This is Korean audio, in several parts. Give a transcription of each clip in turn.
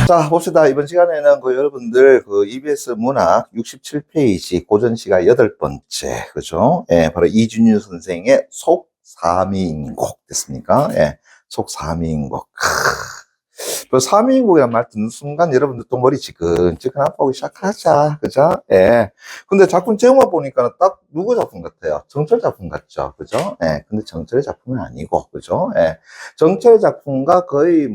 자, 봅시다. 이번 시간에는 여러분들 EBS 문학 67페이지 고전시가 8번째, 그죠? 예, 바로 이준유 선생의 속삼위인곡 됐습니까? 예, 속삼위인곡. 그 삼위인곡이란 말 듣는 순간 여러분들 또 머리 지근지근 아파오기 시작하자, 그죠? 예. 근데 작품 제목만 보니까 딱 누구 작품 같아요? 정철 작품 같죠? 그죠? 예. 근데 정철의 작품은 아니고, 그죠? 예. 정철 작품과 거의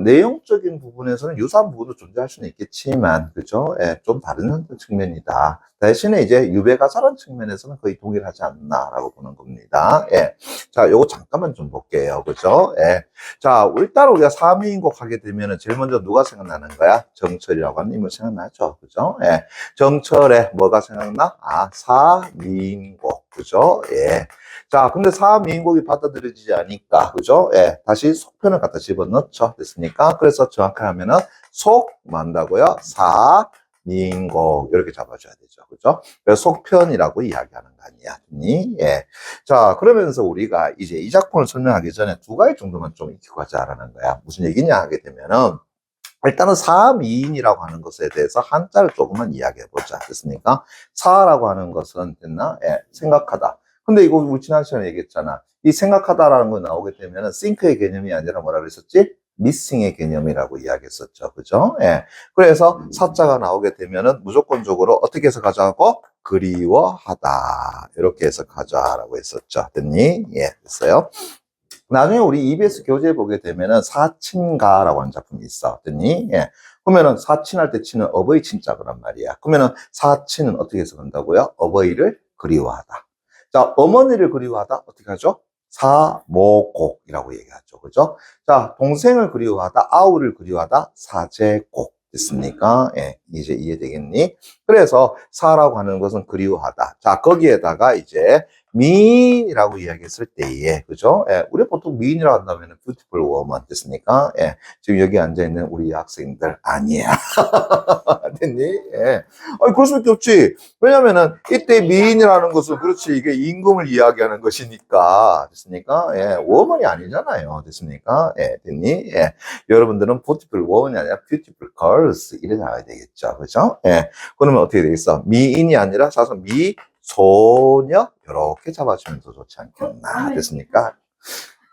내용적인 부분에서는 유사한 부분도 존재할 수는 있겠지만, 그죠? 예, 좀 다른 측면이다. 대신에 이제 유배가사라는 측면에서는 거의 동일하지 않나라고 보는 겁니다. 예. 자, 요거 잠깐만 좀 볼게요. 그죠? 예. 자, 일단 우리가 삼위인곡 하게 되면은 제일 먼저 누가 생각나는 거야? 정철이라고 하는 인물 생각나죠? 그죠? 예. 정철에 뭐가 생각나? 아, 삼위인곡. 그죠? 예. 자, 근데 삼위인곡이 받아들여지지 않으니까, 그죠? 예, 다시 속편을 갖다 집어넣죠. 됐습니까? 그래서 정확하게 하면은 속, 만다고요? 사미인곡. 이렇게 잡아줘야 되죠. 그죠? 그래서 속편이라고 이야기하는 거 아니야. 예. 자, 그러면서 우리가 이제 이 작품을 설명하기 전에 두 가지 정도만 좀 익히고 가자라는 거야. 무슨 얘기냐 하게 되면은, 일단은 사미인이라고 하는 것에 대해서 한자를 조금만 이야기해 보자. 됐습니까? 사라고 하는 것은 됐나? 예, 생각하다. 근데 이거 우리 지난 시간에 얘기했잖아. 이 생각하다라는 거 나오게 되면은 싱크의 개념이 아니라 뭐라 그랬었지? 미싱의 개념이라고 이야기했었죠. 그죠? 예. 그래서 사자가 나오게 되면은 무조건적으로 어떻게 해서 가자고? 그리워하다. 이렇게 해서 가자라고 했었죠. 됐니? 예, 됐어요. 나중에 우리 EBS 교재에 보게 되면은 사친가라고 하는 작품이 있어. 됐니? 예. 그러면은 사친할 때 치는 어버이 친자 그란 말이야. 그러면은 사친은 어떻게 해서 간다고요? 어버이를 그리워하다. 자, 어머니를 그리워하다 어떻게 하죠? 사모곡이라고 얘기하죠. 그죠? 자, 동생을 그리워하다, 아우를 그리워하다, 사제곡. 됐습니까? 예, 이제 이해되겠니? 그래서 사라고 하는 것은 그리워하다. 자, 거기에다가 이제 미인이라고 이야기했을 때에, 그죠? 예, 우리 보통 미인이라고 한다면 뷰티풀 워먼 됐습니까? 예, 지금 여기 앉아있는 우리 학생들 아니야. 됐니? 예. 아니, 그럴 수밖에 없지. 왜냐면은, 이때 미인이라는 것은, 그렇지, 이게 임금을 이야기하는 것이니까, 됐습니까? 예, 워먼이 아니잖아요. 됐습니까? 예, 됐니? 예. 여러분들은 뷰티풀 워먼이 아니라 뷰티풀 걸스, 이래 나와야 되겠죠. 그죠? 예. 그러면 어떻게 되겠어? 미인이 아니라, 사실 소녀? 이렇게 잡아주면 더 좋지 않겠나. 됐습니까?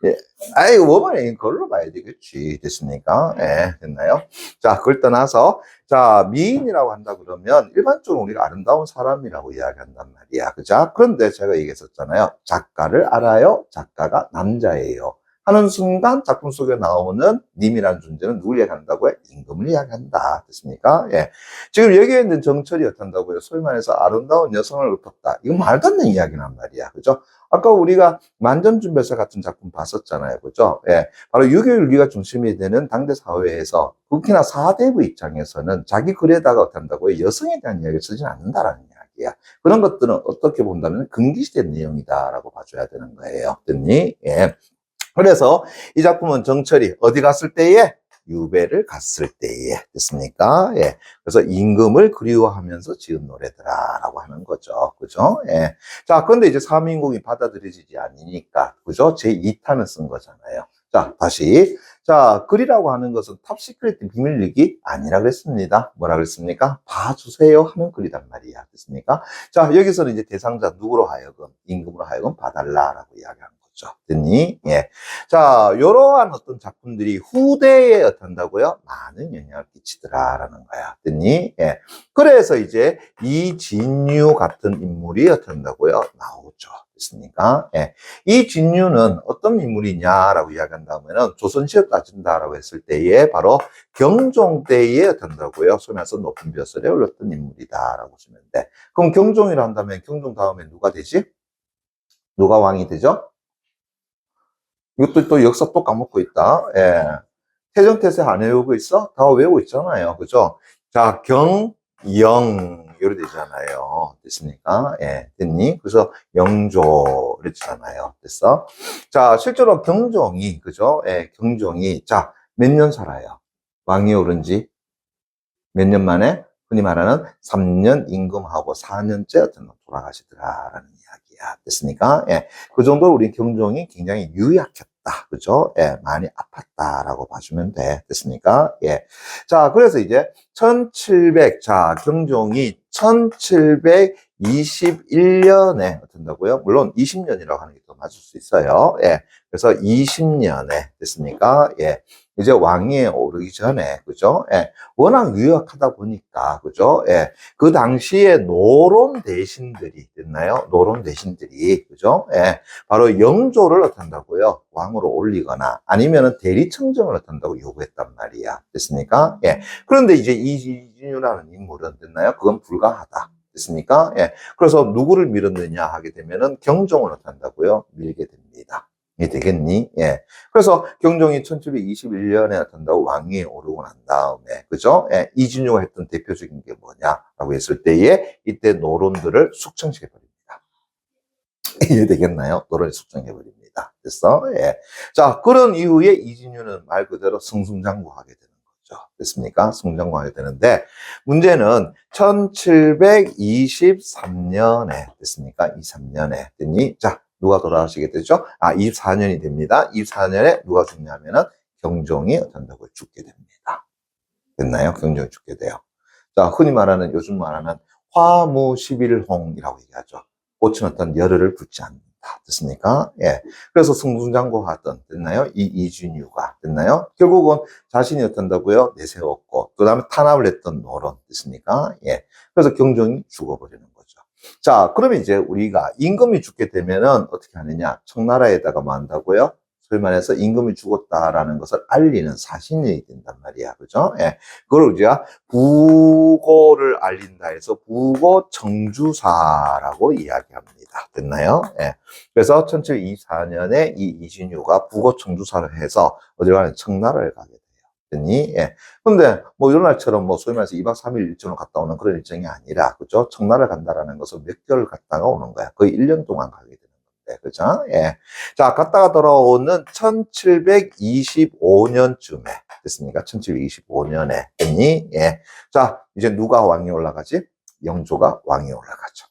예. 아이, 워먼이 걸로 봐야 되겠지. 됐습니까? 예, 됐나요? 자, 그걸 떠나서, 자, 미인이라고 한다 그러면 일반적으로 우리가 아름다운 사람이라고 이야기한단 말이야. 그죠? 그런데 제가 얘기했었잖아요. 작가를 알아요? 작가가 남자예요. 하는 순간 작품 속에 나오는 님이라는 존재는 누굴 이야기한다고요? 임금을 이야기한다. 됐습니까? 예. 지금 여기에 있는 정철이 어떤다고요? 소위 말해서 아름다운 여성을 읊었다. 이건 말도 안 되는 이야기란 말이야. 그죠? 아까 우리가 만전준별사 같은 작품 봤었잖아요. 그죠? 예. 바로 유교윤리가 중심이 되는 당대 사회에서 특히나 사대부 입장에서는 자기 글에다가 어떤다고요? 여성에 대한 이야기를 쓰지 않는다라는 이야기야. 그런 것들은 어떻게 본다면 금기시된 내용이다라고 봐줘야 되는 거예요. 됐니? 예. 그래서 이 작품은 정철이 어디 갔을 때에? 유배를 갔을 때에. 됐습니까? 예. 그래서 임금을 그리워하면서 지은 노래더라라고 하는 거죠. 그죠? 예. 자, 그런데 이제 삼위인곡이 받아들여지지 않으니까, 그죠? 제2탄을 쓴 거잖아요. 자, 다시. 자, 글이라고 하는 것은 탑시크릿 비밀리기 아니라 그랬습니다. 뭐라 그랬습니까? 봐주세요 하는 글이란 말이야. 됐습니까? 자, 여기서는 이제 대상자 누구로 하여금, 임금으로 하여금 봐달라라고 이야기하는 거죠. 됐니? 예. 자, 이러한 어떤 작품들이 후대에 어떤다고요? 많은 영향을 끼치더라라는 거야. 됐니? 예. 그래서 이제 이진유 같은 인물이 어떤다고요? 나오죠. 됐습니까? 예. 이 진유는 어떤 인물이냐라고 이야기한다면은 조선시대 따진다라고 했을 때에 바로 경종 때에 어떤다고요? 소위 말해서 높은 벼슬에 올랐던 인물이다라고 보시면 돼. 그럼 경종이라 한다면 경종 다음에 누가 되지? 누가 왕이 되죠? 이것도 또 역사 또 까먹고 있다. 예. 태정태세 안 외우고 있어? 다 외우고 있잖아요. 그죠? 자, 경, 영, 이래 되잖아요. 됐습니까? 예, 됐니? 그래서 영조, 이랬잖아요. 됐어? 자, 실제로 경종이, 그죠? 예, 경종이, 자, 몇 년 살아요? 왕이 오른 지 몇 년 만에? 흔히 말하는 3년 임금하고 4년째 어떤 돌아가시더라라는 이야기야. 됐습니까? 예. 그 정도로 우리 경종이 굉장히 유약했다. 아팠다. 그죠? 예, 많이 아팠다라고 봐주면 돼. 됐습니까? 예. 자, 그래서 이제 1700, 자, 경종이 1721년에 된다고요? 물론 20년이라고 하는 게 더 맞을 수 있어요. 예. 그래서 20년에 됐습니까? 예. 이제 왕위에 오르기 전에, 그죠? 예. 워낙 유력하다 보니까, 그죠? 예. 그 당시에 노론 대신들이 됐나요? 노론 대신들이, 그죠? 예. 바로 영조를 어떤다고요? 왕으로 올리거나 아니면은 대리청정을 어떤다고 요구했단 말이야. 됐습니까? 예. 그런데 이제 이진유라는 인물은 됐나요? 그건 불가하다. 됐습니까? 예. 그래서 누구를 밀었느냐 하게 되면은 경종을 어떤다고요? 밀게 됩니다. 이해 되겠니? 예. 그래서 경종이 1721년에 나타난다고 왕위에 오르고 난 다음에, 그죠? 예. 이진유가 했던 대표적인 게 뭐냐라고 했을 때에 이때 노론들을 숙청시켜버립니다. 이해되겠나요? 노론을 숙청해버립니다. 됐어? 예. 자, 그런 이후에 이진유는 말 그대로 승승장구하게 되는 거죠. 됐습니까? 승승장구하게 되는데, 문제는 1723년에, 됐습니까? 23년에 됐니? 자, 누가 돌아가시게 되죠? 24년이 됩니다. 24년에 누가 죽냐면은 경종이 어떤다고 죽게 됩니다. 됐나요? 경종이 죽게 돼요. 자, 흔히 말하는, 요즘 말하는 화무십일홍이라고 얘기하죠. 꽃은 어떤 열흘을 붙지 않는다. 됐습니까? 예. 그래서 승승장구하던, 됐나요? 이 이진유가, 됐나요? 결국은 자신이 어떤다고요? 내세웠고, 그 다음에 탄압을 했던 노론, 됐습니까? 예. 그래서 경종이 죽어버리는 거죠. 자, 그러면 이제 우리가 임금이 죽게 되면은 어떻게 하느냐? 청나라에다가 뭐 한다고요? 소위 말해서 임금이 죽었다라는 것을 알리는 사신이 된단 말이야. 그죠? 예. 그걸 우리가 부고를 알린다 해서 부고 청주사라고 이야기합니다. 됐나요? 예. 그래서 1724년에 이 이진유가 부고 청주사를 해서 어디로 가는 청나라를 가게 돼요. 됐니? 예. 근데 뭐 이런 날처럼 뭐 소위 말해서 2박 3일 일정을 갔다 오는 그런 일정이 아니라, 그죠? 청나라를 간다라는 것은 몇 개월 갔다가 오는 거야. 거의 1년 동안 가게 되는 건데, 그죠? 예. 자, 갔다가 돌아오는 1725년쯤에 됐습니까? 1725년에 됐니? 예. 자, 이제 누가 왕이 올라가지? 영조가 왕이 올라가죠.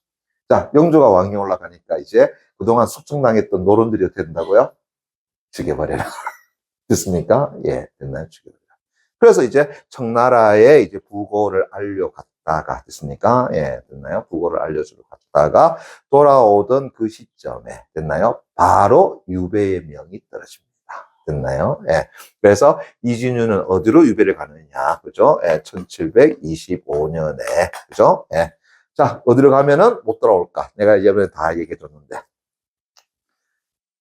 자, 영조가 왕이 올라가니까 이제 그동안 숙청당했던 노론들이 어떻게 된다고요? 죽여버려라. 됐습니까? 예, 됐나요? 죽여버려라. 그래서 이제 청나라에 이제 부고를 알려갔다가, 됐습니까? 예, 됐나요? 부고를 알려주러 갔다가 돌아오던 그 시점에, 됐나요? 바로 유배의 명이 떨어집니다. 됐나요? 예. 그래서 이진유는 어디로 유배를 가느냐, 그죠? 예, 1725년에, 그죠? 예. 자, 어디로 가면은 못 돌아올까? 내가 예전에 다 얘기해줬는데.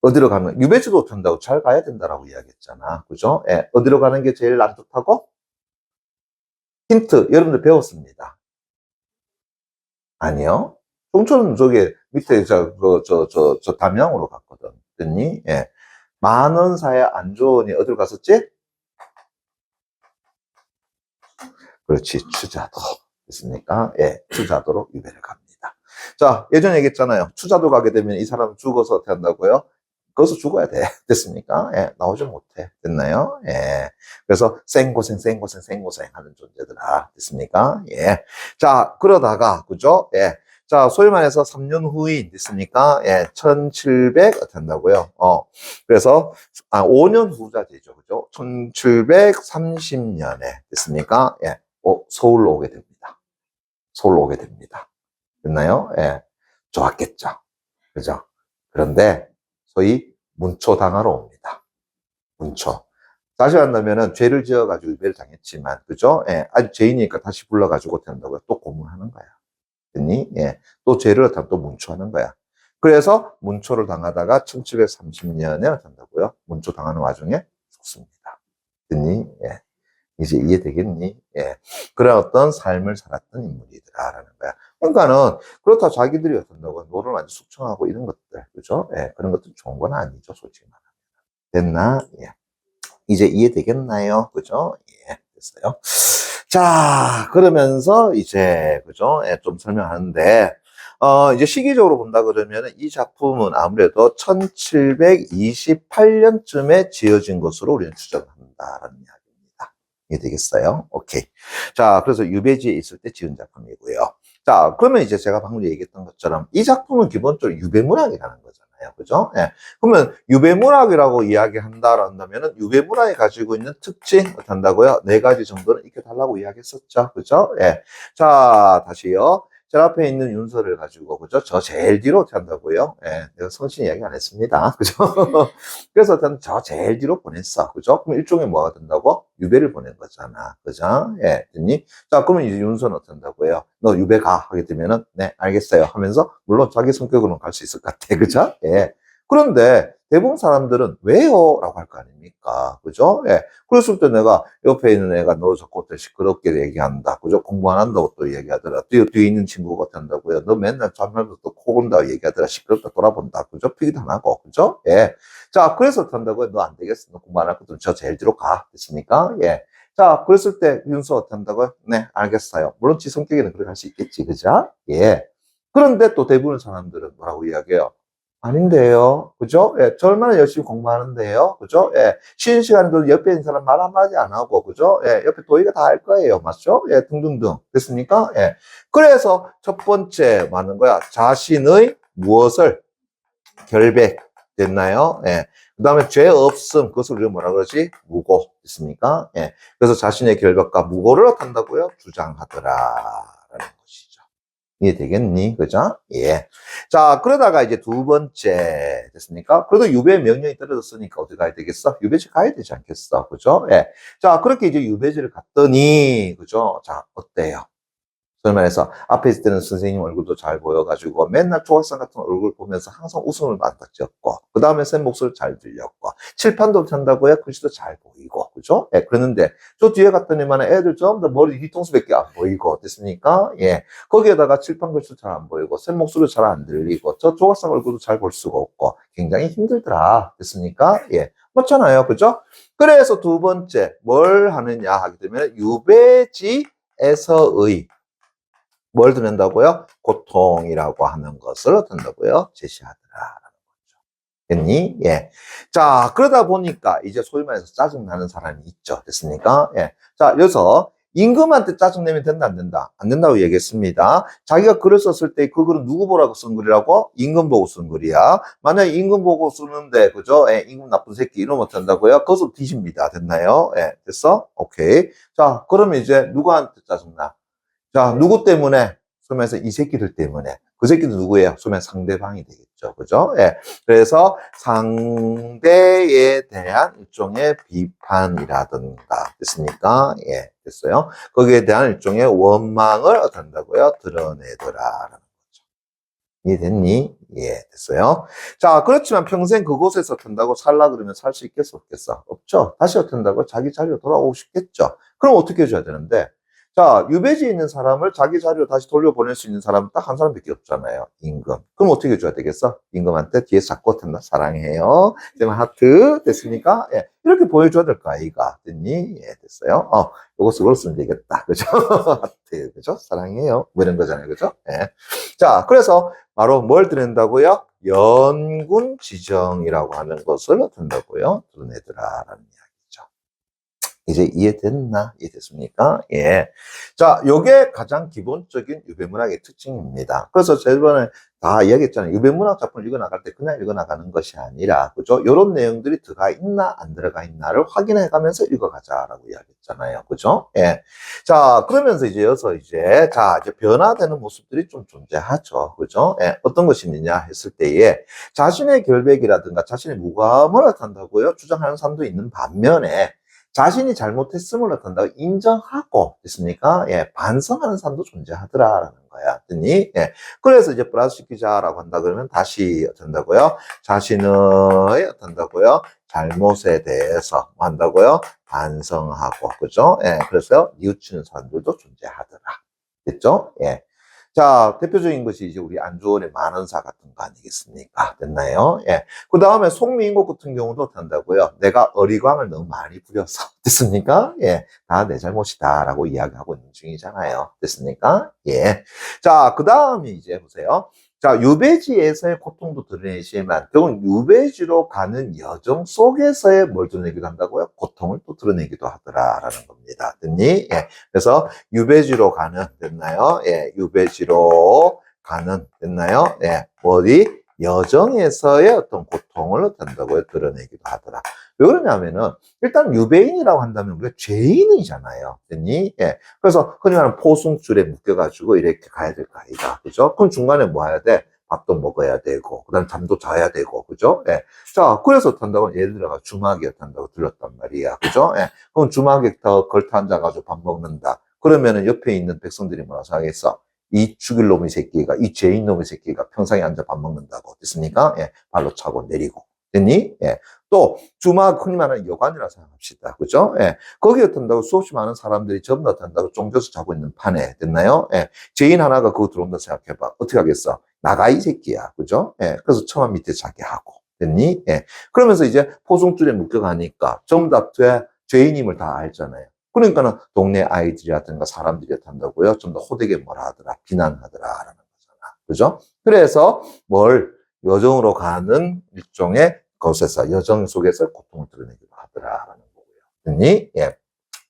어디로 가면, 유배지도 못한다고 잘 가야 된다라고 이야기했잖아. 그죠? 예. 어디로 가는 게 제일 낫다고? 힌트, 여러분들 배웠습니다. 아니요. 종초는 저기 밑에 담양으로 갔거든. 됐니? 예. 만원사의 안조원이 어디로 갔었지? 그렇지, 추자도. 됐습니까? 예, 추자도로 유배를 갑니다. 자, 예전에 얘기했잖아요. 추자도 가게 되면 이 사람은 죽어서 어떻게 한다고요? 거기서 죽어야 돼. 됐습니까? 예, 나오지 못해. 됐나요? 예. 그래서 생고생 하는 존재들아. 됐습니까? 예. 자, 그러다가, 그죠? 예. 자, 소위 말해서 3년 후인, 됐습니까? 예, 1700, 된다고요. 그래서, 5년 후자 되죠. 그죠? 1730년에, 됐습니까? 예. 서울로 오게 됩니다. 서울로 오게 됩니다. 됐나요? 예. 좋았겠죠. 그죠? 그런데, 소위 문초당하러 옵니다. 문초. 다시 한다면은 죄를 지어가지고 유배를 당했지만, 그죠? 예, 아직 죄인이니까 다시 불러가지고 된다고요. 또 고문하는 거야. 됐니? 예, 또 죄를 또 문초하는 거야. 그래서 문초를 당하다가 1730년에 된다고요. 문초 당하는 와중에 죽습니다. 됐니? 예. 이제 이해되겠니? 예. 그런 어떤 삶을 살았던 인물이더라라는 거야. 그러니까는, 그렇다 자기들이 어떤다고 노를 완전 숙청하고 이런 것들, 그죠? 예. 그런 것들 좋은 건 아니죠, 솔직히 말하면. 됐나? 예. 이제 이해되겠나요? 그죠? 예. 됐어요. 자, 그러면서 이제, 그죠? 예, 좀 설명하는데, 이제 시기적으로 본다 그러면 이 작품은 아무래도 1728년쯤에 지어진 것으로 우리는 추정을 한다라는 이야기입니다. 이해되겠어요? 오케이. 자, 그래서 유배지에 있을 때 지은 작품이고요. 자, 그러면 이제 제가 방금 얘기했던 것처럼 이 작품은 기본적으로 유배문학이라는 거잖아요. 거잖아요. 그죠? 예. 그러면 유배문학이라고 이야기한다면은 유배문학이 가지고 있는 특징 어떻게 한다고요? 네 가지 정도는 익혀달라고 이야기했었죠. 그죠? 예. 자, 다시요. 제 앞에 있는 윤서를 가지고, 그죠? 저 제일 뒤로 어떻게 한다고요? 예. 내가 성신 이야기 안 했습니다. 그죠? 그래서 일단 저 제일 뒤로 보냈어. 그죠? 그럼 일종의 뭐가 된다고? 유배를 보낸 거잖아. 그죠? 예. 됐니? 자, 그러면 이제 윤서는 어떻게 한다고요? 너 유배 가. 하게 되면은, 네, 알겠어요. 하면서, 물론 자기 성격으로는 갈 수 있을 것 같아. 그죠? 예. 그런데 대부분 사람들은 왜요? 라고 할 거 아닙니까? 그죠? 예. 그랬을 때 내가 옆에 있는 애가 너 자꾸 시끄럽게 얘기한다. 그죠? 공부 안 한다고 또 얘기하더라. 뒤에 있는 친구가 어떻게 한다고요? 너 맨날 잠말도 또 코 건다고 얘기하더라. 시끄럽다 돌아본다. 그죠? 피기도 안 하고. 그죠? 예. 자, 그래서 어떻게 한다고요? 너 안 되겠어. 너 공부 안 할 거든 저 제일 뒤로 가. 됐습니까? 예. 자, 그랬을 때 윤서 어떻게 한다고요? 네, 알겠어요. 물론 지 성격에는 그렇게 할 수 있겠지. 그죠? 예. 그런데 또 대부분 사람들은 뭐라고 이야기해요? 아닌데요. 그죠? 예, 저 얼마나 열심히 공부하는데요. 그죠? 예, 쉬는 시간에도 옆에 있는 사람 말 한마디 안 하고, 그죠? 예, 옆에 도희가 다 할 거예요. 맞죠? 예, 등등등. 됐습니까? 예. 그래서 첫 번째, 뭐 하는 거야? 자신의 무엇을 결백. 됐나요? 예. 그 다음에 죄 없음. 그것을 우리가 뭐라 그러지? 무고. 됐습니까? 예. 그래서 자신의 결백과 무고를 한다고요? 주장하더라. 라는 것이죠. 이해되겠니? 그죠? 예. 자, 그러다가 이제 두 번째 됐습니까? 그래도 유배 명령이 떨어졌으니까 어디 가야 되겠어? 유배지 가야 되지 않겠어? 그죠? 예. 자, 그렇게 이제 유배지를 갔더니, 그죠? 자, 어때요? 소위 말해서 앞에 있을 때는 선생님 얼굴도 잘 보여가지고 맨날 조각상 같은 얼굴 보면서 항상 웃음을 만딱 지었고 그 다음에 쌤 목소리 잘 들렸고 칠판도 찬다고요? 글씨도 잘 보이고 그죠? 예, 그러는데 저 뒤에 갔더니만 애들 전부 다 머리 뒤통수밖에 안 보이고 됐습니까? 예, 거기에다가 칠판 글씨도 잘 안 보이고 쌤 목소리도 잘 안 들리고 저 조각상 얼굴도 잘 볼 수가 없고 굉장히 힘들더라 됐습니까? 예, 맞잖아요 그죠? 그래서 두 번째 뭘 하느냐 하게 되면 유배지에서의 뭘 드는다고요? 고통이라고 하는 것을 어떤다고요? 제시하더라. 됐니? 예. 자, 그러다 보니까 이제 소위 말해서 짜증나는 사람이 있죠. 됐습니까? 예. 자, 여기서 임금한테 짜증내면 된다, 안 된다? 안 된다고 얘기했습니다. 자기가 글을 썼을 때 그 글은 누구 보라고 쓴 글이라고? 임금 보고 쓴 글이야. 만약에 임금 보고 쓰는데, 그죠? 예, 임금 나쁜 새끼 이러면 어떡한다고요? 그것을 뒤집니다. 됐나요? 예, 됐어? 오케이. 자, 그러면 이제 누구한테 짜증나? 자, 누구 때문에? 소면서 이 새끼들 때문에. 그 새끼도 누구예요? 소면 상대방이 되겠죠. 그죠? 예. 그래서 상대에 대한 일종의 비판이라든가. 됐습니까? 예. 됐어요. 거기에 대한 일종의 원망을 어떻게 한다고요? 드러내더라. 이해됐니? 예, 됐어요. 자, 그렇지만 평생 그곳에서 튼다고 살라 그러면 살 수 있겠어, 없겠어? 없죠. 다시 어떻게 한다고? 자기 자리로 돌아오고 싶겠죠. 그럼 어떻게 해줘야 되는데? 자, 유배지에 있는 사람을 자기 자리로 다시 돌려보낼 수 있는 사람은 딱 한 사람밖에 없잖아요. 임금. 그럼 어떻게 해줘야 되겠어? 임금한테 뒤에서 잡고 어텐다. 사랑해요. 그다음에 하트. 됐습니까? 예. 이렇게 보여줘야 될 거 아이가. 됐니? 예, 됐어요. 요거 쓰고 쓰면 되겠다. 그죠? 하트. 그죠? 사랑해요. 뭐 이런 거잖아요. 그죠? 예. 자, 그래서 바로 뭘 드린다고요? 연군 지정이라고 하는 것을 든다고요? 드러내더라라는 이야기죠. 이제 이해됐나? 이해됐습니까? 예. 자, 요게 가장 기본적인 유배문학의 특징입니다. 그래서 저번에 다 이야기했잖아요. 유배문학 작품을 읽어나갈 때 그냥 읽어나가는 것이 아니라, 그죠? 요런 내용들이 들어가 있나, 안 들어가 있나를 확인해 가면서 읽어가자라고 이야기했잖아요. 그죠? 예. 자, 그러면서 이제 이제 변화되는 모습들이 좀 존재하죠. 그죠? 예. 어떤 것이 있느냐 했을 때에 자신의 결백이라든가 자신의 무감을 한다고요? 주장하는 사람도 있는 반면에 자신이 잘못했음을 어떤다고 인정하고 됐습니까? 예, 반성하는 사람도 존재하더라라는 거야. 했더니 예, 그래서 이제 플러스 시키자라고 한다 그러면 다시 어떤다고요? 자신의 어떤다고요? 잘못에 대해서 뭐 한다고요? 반성하고 그죠? 예, 그래서 뉘우치는 사람들도 존재하더라. 됐죠? 예. 자, 대표적인 것이 이제 우리 안주원의 만원사 같은 거 아니겠습니까? 됐나요? 예. 그 다음에 송미인국 같은 경우도 한다고요. 내가 어리광을 너무 많이 부려서. 됐습니까? 예. 다 내 잘못이다. 라고 이야기하고 있는 중이잖아요. 됐습니까? 예. 자, 그 다음에 이제 보세요. 자, 유배지에서의 고통도 드러내지만, 결국 유배지로 가는 여정 속에서의 뭘 드러내기도 한다고요? 고통을 또 드러내기도 하더라라는 겁니다. 됐니? 예. 그래서 유배지로 가는, 됐나요? 예. 유배지로 가는, 됐나요? 예. 어디? 여정에서의 어떤 고통을 한다고 드러내기도 하더라. 왜 그러냐면은, 일단 유배인이라고 한다면 우리가 죄인이잖아요. 됐니? 예. 그래서 흔히 말하는 포승줄에 묶여가지고 이렇게 가야 될 거 아니다. 그죠? 그럼 중간에 뭐 해야 돼? 밥도 먹어야 되고, 그 다음 잠도 자야 되고, 그죠? 예. 자, 그래서 탄다고, 예를 들어가 주막에 탄다고 들렸단 말이야. 그죠? 예. 그럼 주막에 더 걸터 앉아가지고 밥 먹는다. 그러면은 옆에 있는 백성들이 뭐라고 생각했어? 이 죽일 놈의 새끼가, 이 죄인 놈의 새끼가 평상에 앉아 밥 먹는다고. 됐습니까? 예. 발로 차고 내리고. 됐니? 예. 또, 주막, 흔히 말하는 여관이라 생각합시다. 그죠? 예. 거기에 탄다고 수없이 많은 사람들이 전부 다 탄다고 쫑겨서 자고 있는 판에. 됐나요? 예. 죄인 하나가 그거 들어온다 생각해봐. 어떻게 하겠어? 나가, 이 새끼야. 그죠? 예. 그래서 처마 밑에 자게 하고. 됐니? 예. 그러면서 이제 포승줄에 묶여가니까 전부 다 죄인임을 다 알잖아요. 그러니까는 동네 아이들이라든가 사람들이 탄다고요. 좀 더 호되게 뭐라 하더라. 비난하더라라는 거잖아. 그죠? 그래서 여정으로 가는 일종의 것에서, 여정 속에서 고통을 드러내기도 하더라라는 거고요. 됐니? 예.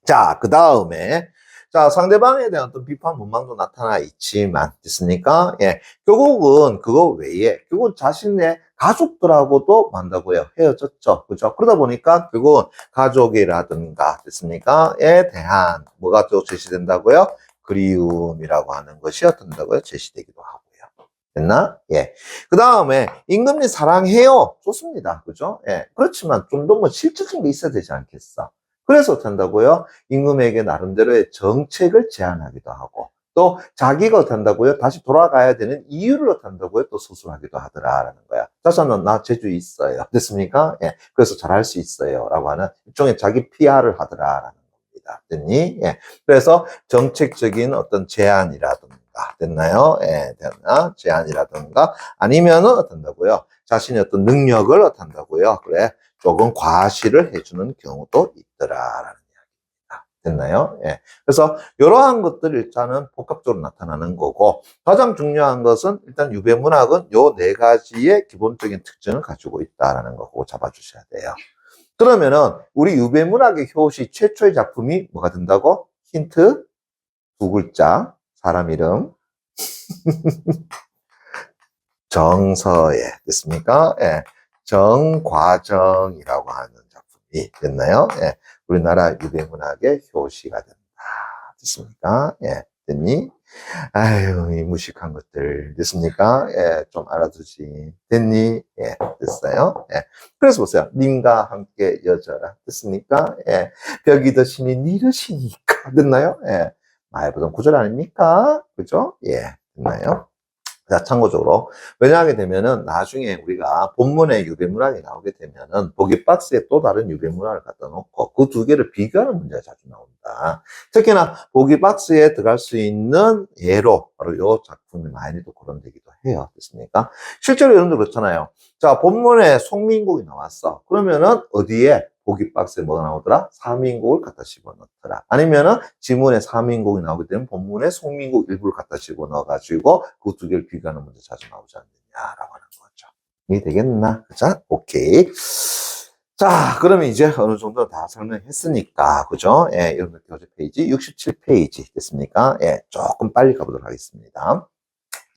자, 그 다음에, 자, 상대방에 대한 어떤 비판, 원망도 나타나 있지만, 됐습니까? 예. 결국은 그거 외에, 결국은 자신의 가족들하고도 만다고요. 헤어졌죠. 그죠? 그러다 보니까 결국은 가족이라든가, 됐습니까? 에 대한, 뭐가 또 제시된다고요? 그리움이라고 하는 것이 어떤다고요? 제시되기도 하고요. 됐나? 예. 그 다음에, 임금님 사랑해요. 좋습니다. 그죠? 예. 그렇지만 좀 더 뭐 실질적인 게 있어야 되지 않겠어? 그래서 어떻게 한다고요? 임금에게 나름대로의 정책을 제안하기도 하고, 또 자기가 어떻게 한다고요? 다시 돌아가야 되는 이유를 어떻게 한다고요? 또 수술하기도 하더라라는 거야. 자서는 나 제주 있어요. 됐습니까? 예. 그래서 잘할 수 있어요. 라고 하는 일종의 자기 PR을 하더라라는 겁니다. 됐니? 예. 그래서 정책적인 어떤 제안이라든가, 됐나요? 예, 됐나? 제안이라든가, 아니면은 어떤다고요? 자신의 어떤 능력을 어떤다고요? 그래. 조금 과시를 해주는 경우도 있더라라는 이야기입니다. 됐나요? 예. 그래서 이러한 것들 일단은 복합적으로 나타나는 거고, 가장 중요한 것은 일단 유배문학은 요 네 가지의 기본적인 특징을 가지고 있다라는 거 꼭 잡아주셔야 돼요. 그러면은 우리 유배문학의 효시 최초의 작품이 뭐가 된다고? 힌트 두 글자, 사람 이름. 정서예. 됐습니까? 예. 정과정이라고 하는 작품이 됐나요? 예. 우리나라 유배문학의 효시가 된다. 됐습니까? 예. 됐니? 아유, 이 무식한 것들. 됐습니까? 예. 좀 알아두지. 됐니? 예. 됐어요? 예. 그래서 보세요. 님과 함께 여져라. 됐습니까? 예. 벽이 더시니 니 더시니까. 됐나요? 예. 많이 보던 구절 아닙니까? 그죠? 예. 됐나요? 자, 참고적으로. 왜냐하게 되면은 나중에 우리가 본문에 유배문학이 나오게 되면은 보기 박스에 또 다른 유배문학을 갖다 놓고 그 두 개를 비교하는 문제가 자주 나온다. 특히나 보기 박스에 들어갈 수 있는 예로 바로 요 작품이 많이 또 거론되기도 해요. 됐습니까? 실제로 여러분들 그렇잖아요. 자, 본문에 송민국이 나왔어. 그러면은 어디에? 보기 박스에 뭐가 나오더라? 사민국을 갖다 집어넣더라. 아니면은 지문에 사민국이 나오게 되면 본문에 송민국 일부를 갖다 집어넣어가지고 그 두 개를 비교하는 문제 자주 나오지 않느냐라고 하는 거죠. 이해 되겠나? 자, 오케이. 자, 그러면 이제 어느 정도 다 설명했으니까, 그죠? 예, 여러분들 교재 페이지 67페이지 됐습니까? 예, 조금 빨리 가보도록 하겠습니다.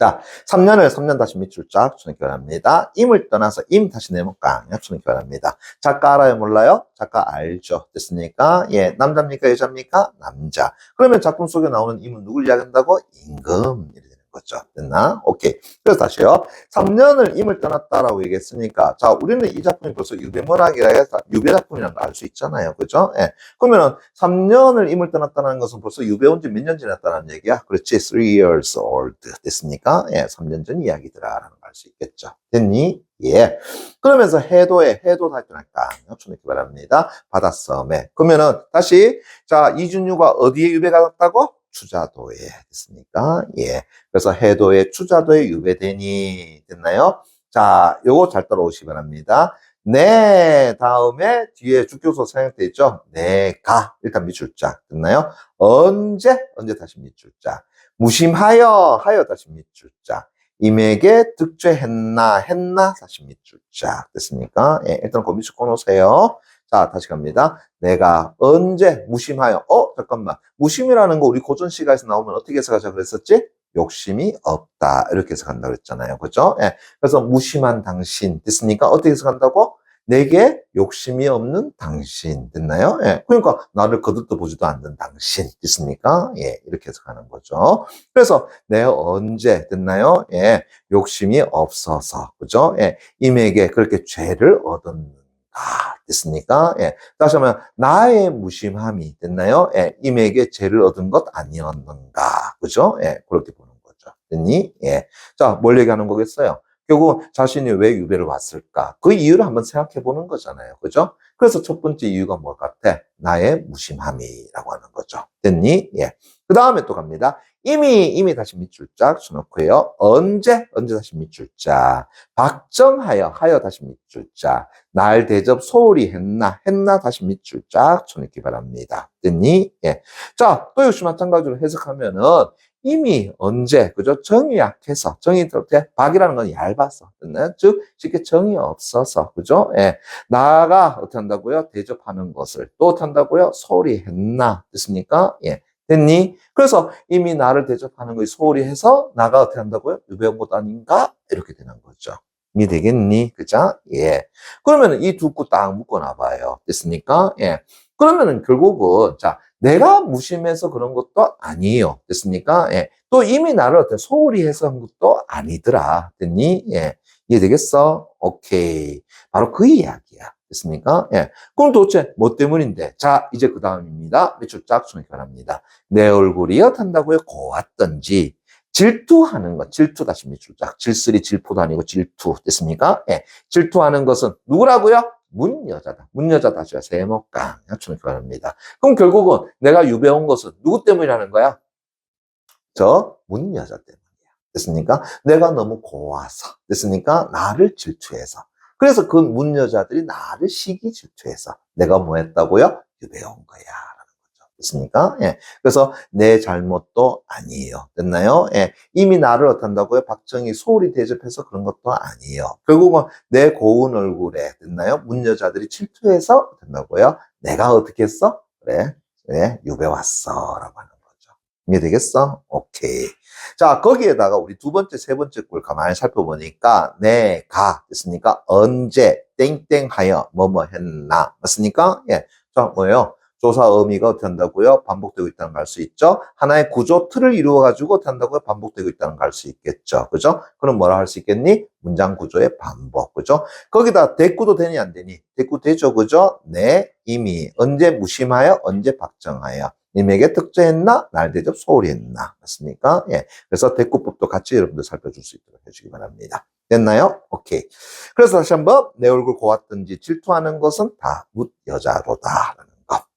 자, 3년 다시 밑줄 쫙 추는 기원합니다. 임을 떠나서 임 다시 네모깡 추는 기원합니다. 작가 알아요? 몰라요? 작가 알죠? 됐습니까? 예, 남자입니까? 여자입니까? 남자. 그러면 작품 속에 나오는 임은 누굴 이야기한다고? 임금. 이렇게 되는 거죠. 됐나? 오케이. 그래서 다시요. 3년을 임을 떠났다라고 얘기했으니까, 자, 우리는 이 작품이 벌써 유배문학이라 해서 유배 작품이라는 걸 알 수 있잖아요. 그죠? 예. 그러면은 3년을 임을 떠났다는 것은 벌써 유배 온 지 몇 년 지났다는 얘기야? 그렇지. 3 years old. 됐습니까? 예. 3년 전 이야기더라라는 걸 알 수 있겠죠. 됐니? 예. 그러면서 해도 다시 떠날까? 추놓기 바랍니다. 바닷섬에. 그러면은 다시, 자, 이준유가 어디에 유배가 갔다고? 추자도에. 됐습니까? 예. 그래서 해도에 추자도에 유배되니. 됐나요? 자, 요거 잘 따라오시기 바랍니다. 네, 다음에 뒤에 주격서 사용돼 있죠? 내가. 일단 밑줄자. 됐나요? 언제 다시 밑줄자. 무심하여, 하여 다시 밑줄자. 임에게 득죄했나, 다시 밑줄자. 됐습니까? 예, 일단 그 밑줄 꺼놓으세요. 자, 다시 갑니다. 내가 언제 무심하여, 잠깐만. 무심이라는 거 우리 고전 시가에서 나오면 어떻게 해석하자 그랬었지? 욕심이 없다. 이렇게 해석한다고 그랬잖아요. 그죠? 예. 그래서 무심한 당신 됐으니까 어떻게 해석한다고? 내게 욕심이 없는 당신 됐나요? 예. 그러니까 나를 거들떠 보지도 않는 당신 됐습니까? 예. 이렇게 해석하는 거죠. 그래서 내가 언제 됐나요? 예. 욕심이 없어서 그죠? 예. 임에게 그렇게 죄를 얻었는가 됐습니까? 예. 다시 한번 나의 무심함이 됐나요? 예. 임에게 죄를 얻은 것 아니었는가 그죠? 예. 그렇게 보는 거죠. 됐니? 예. 자, 뭘 얘기하는 거겠어요? 결국 자신이 왜 유배를 왔을까? 그 이유를 한번 생각해 보는 거잖아요. 그죠? 그래서 첫 번째 이유가 뭐 같아? 나의 무심함이라고 하는 거죠. 됐니? 예. 그 다음에 또 갑니다. 이미 다시 밑줄 짝 쳐놓고요. 언제 다시 밑줄 짝. 박정하여, 하여 다시 밑줄 짝. 날 대접 소홀히 했나 다시 밑줄 짝 쳐놓기 바랍니다. 됐니? 예. 자, 또 역시 마찬가지로 해석하면은 이미 언제 그죠? 정이 약해서 정이 어떻게 박이라는 건 얇아서 됐나요? 즉 쉽게 정이 없어서 그죠? 예. 나가 어떻게 한다고요? 대접하는 것을 또 어떻게 한다고요? 소홀히 했나 됐습니까? 예. 됐니? 그래서 이미 나를 대접하는 것이 소홀히 해서 나가 어떻게 한다고요? 유배온 것 아닌가? 이렇게 되는 거죠. 이해되겠니? 그죠? 예. 그러면 이 두 구 딱 묶어놔 봐요. 됐습니까? 예. 그러면은 결국은 자 내가 무심해서 그런 것도 아니에요. 됐습니까? 예. 또 이미 나를 어떤 소홀히 해서 한 것도 아니더라. 됐니? 예. 이해되겠어? 오케이. 바로 그 이야기야. 됐습니까? 예. 그럼 도대체 뭐 때문인데? 자, 이제 그 다음입니다. 밑줄 쫙 쳐놓기 바랍니다. 내 얼굴이 어떻다고요? 고왔던지. 질투하는 것, 질투 다시 밑줄 쫙. 질쓰리 질포도 아니고 질투. 됐습니까? 예. 질투하는 것은 누구라고요? 문여자다. 문여자 다시요. 세모깡. 쳐놓기 바랍니다. 그럼 결국은 내가 유배온 것은 누구 때문이라는 거야? 저 문여자 때문이야. 됐습니까? 내가 너무 고와서. 됐습니까? 나를 질투해서. 그래서 그 문여자들이 나를 시기 질투해서 내가 뭐 했다고요? 유배온 거야. 됐습니까? 예. 그래서 내 잘못도 아니에요. 됐나요? 예. 이미 나를 어떤다고요? 박정희 소홀히 대접해서 그런 것도 아니에요. 결국은 내 고운 얼굴에 됐나요? 문여자들이 질투해서 된다고요? 내가 어떻게 했어? 그래. 네, 유배 왔어. 라고 하는 거죠. 이해되겠어? 오케이. 자, 거기에다가 우리 두 번째, 세 번째 걸 가만히 살펴보니까 내가 됐습니까? 언제 땡땡하여 뭐뭐 했나? 맞습니까? 예. 자, 뭐예요? 조사 의미가 어떻게 한다고요? 반복되고 있다는 걸 알 수 있죠? 하나의 구조, 틀을 이루어가지고 어떻게 한다고요? 반복되고 있다는 걸 알 수 있겠죠? 그죠? 그럼 뭐라 할 수 있겠니? 문장 구조의 반복, 그죠? 거기다 대꾸도 되니 안 되니? 대꾸 되죠, 그죠? 네, 이미. 언제 무심하여? 언제 박정하여? 님에게 특제했나? 날 대접 소홀히 했나? 맞습니까? 예. 그래서 대꾸법도 같이 여러분들 살펴줄 수 있도록 해주기 바랍니다. 됐나요? 오케이. 그래서 다시 한번 내 얼굴 고왔든지 질투하는 것은 다 묻여자로다.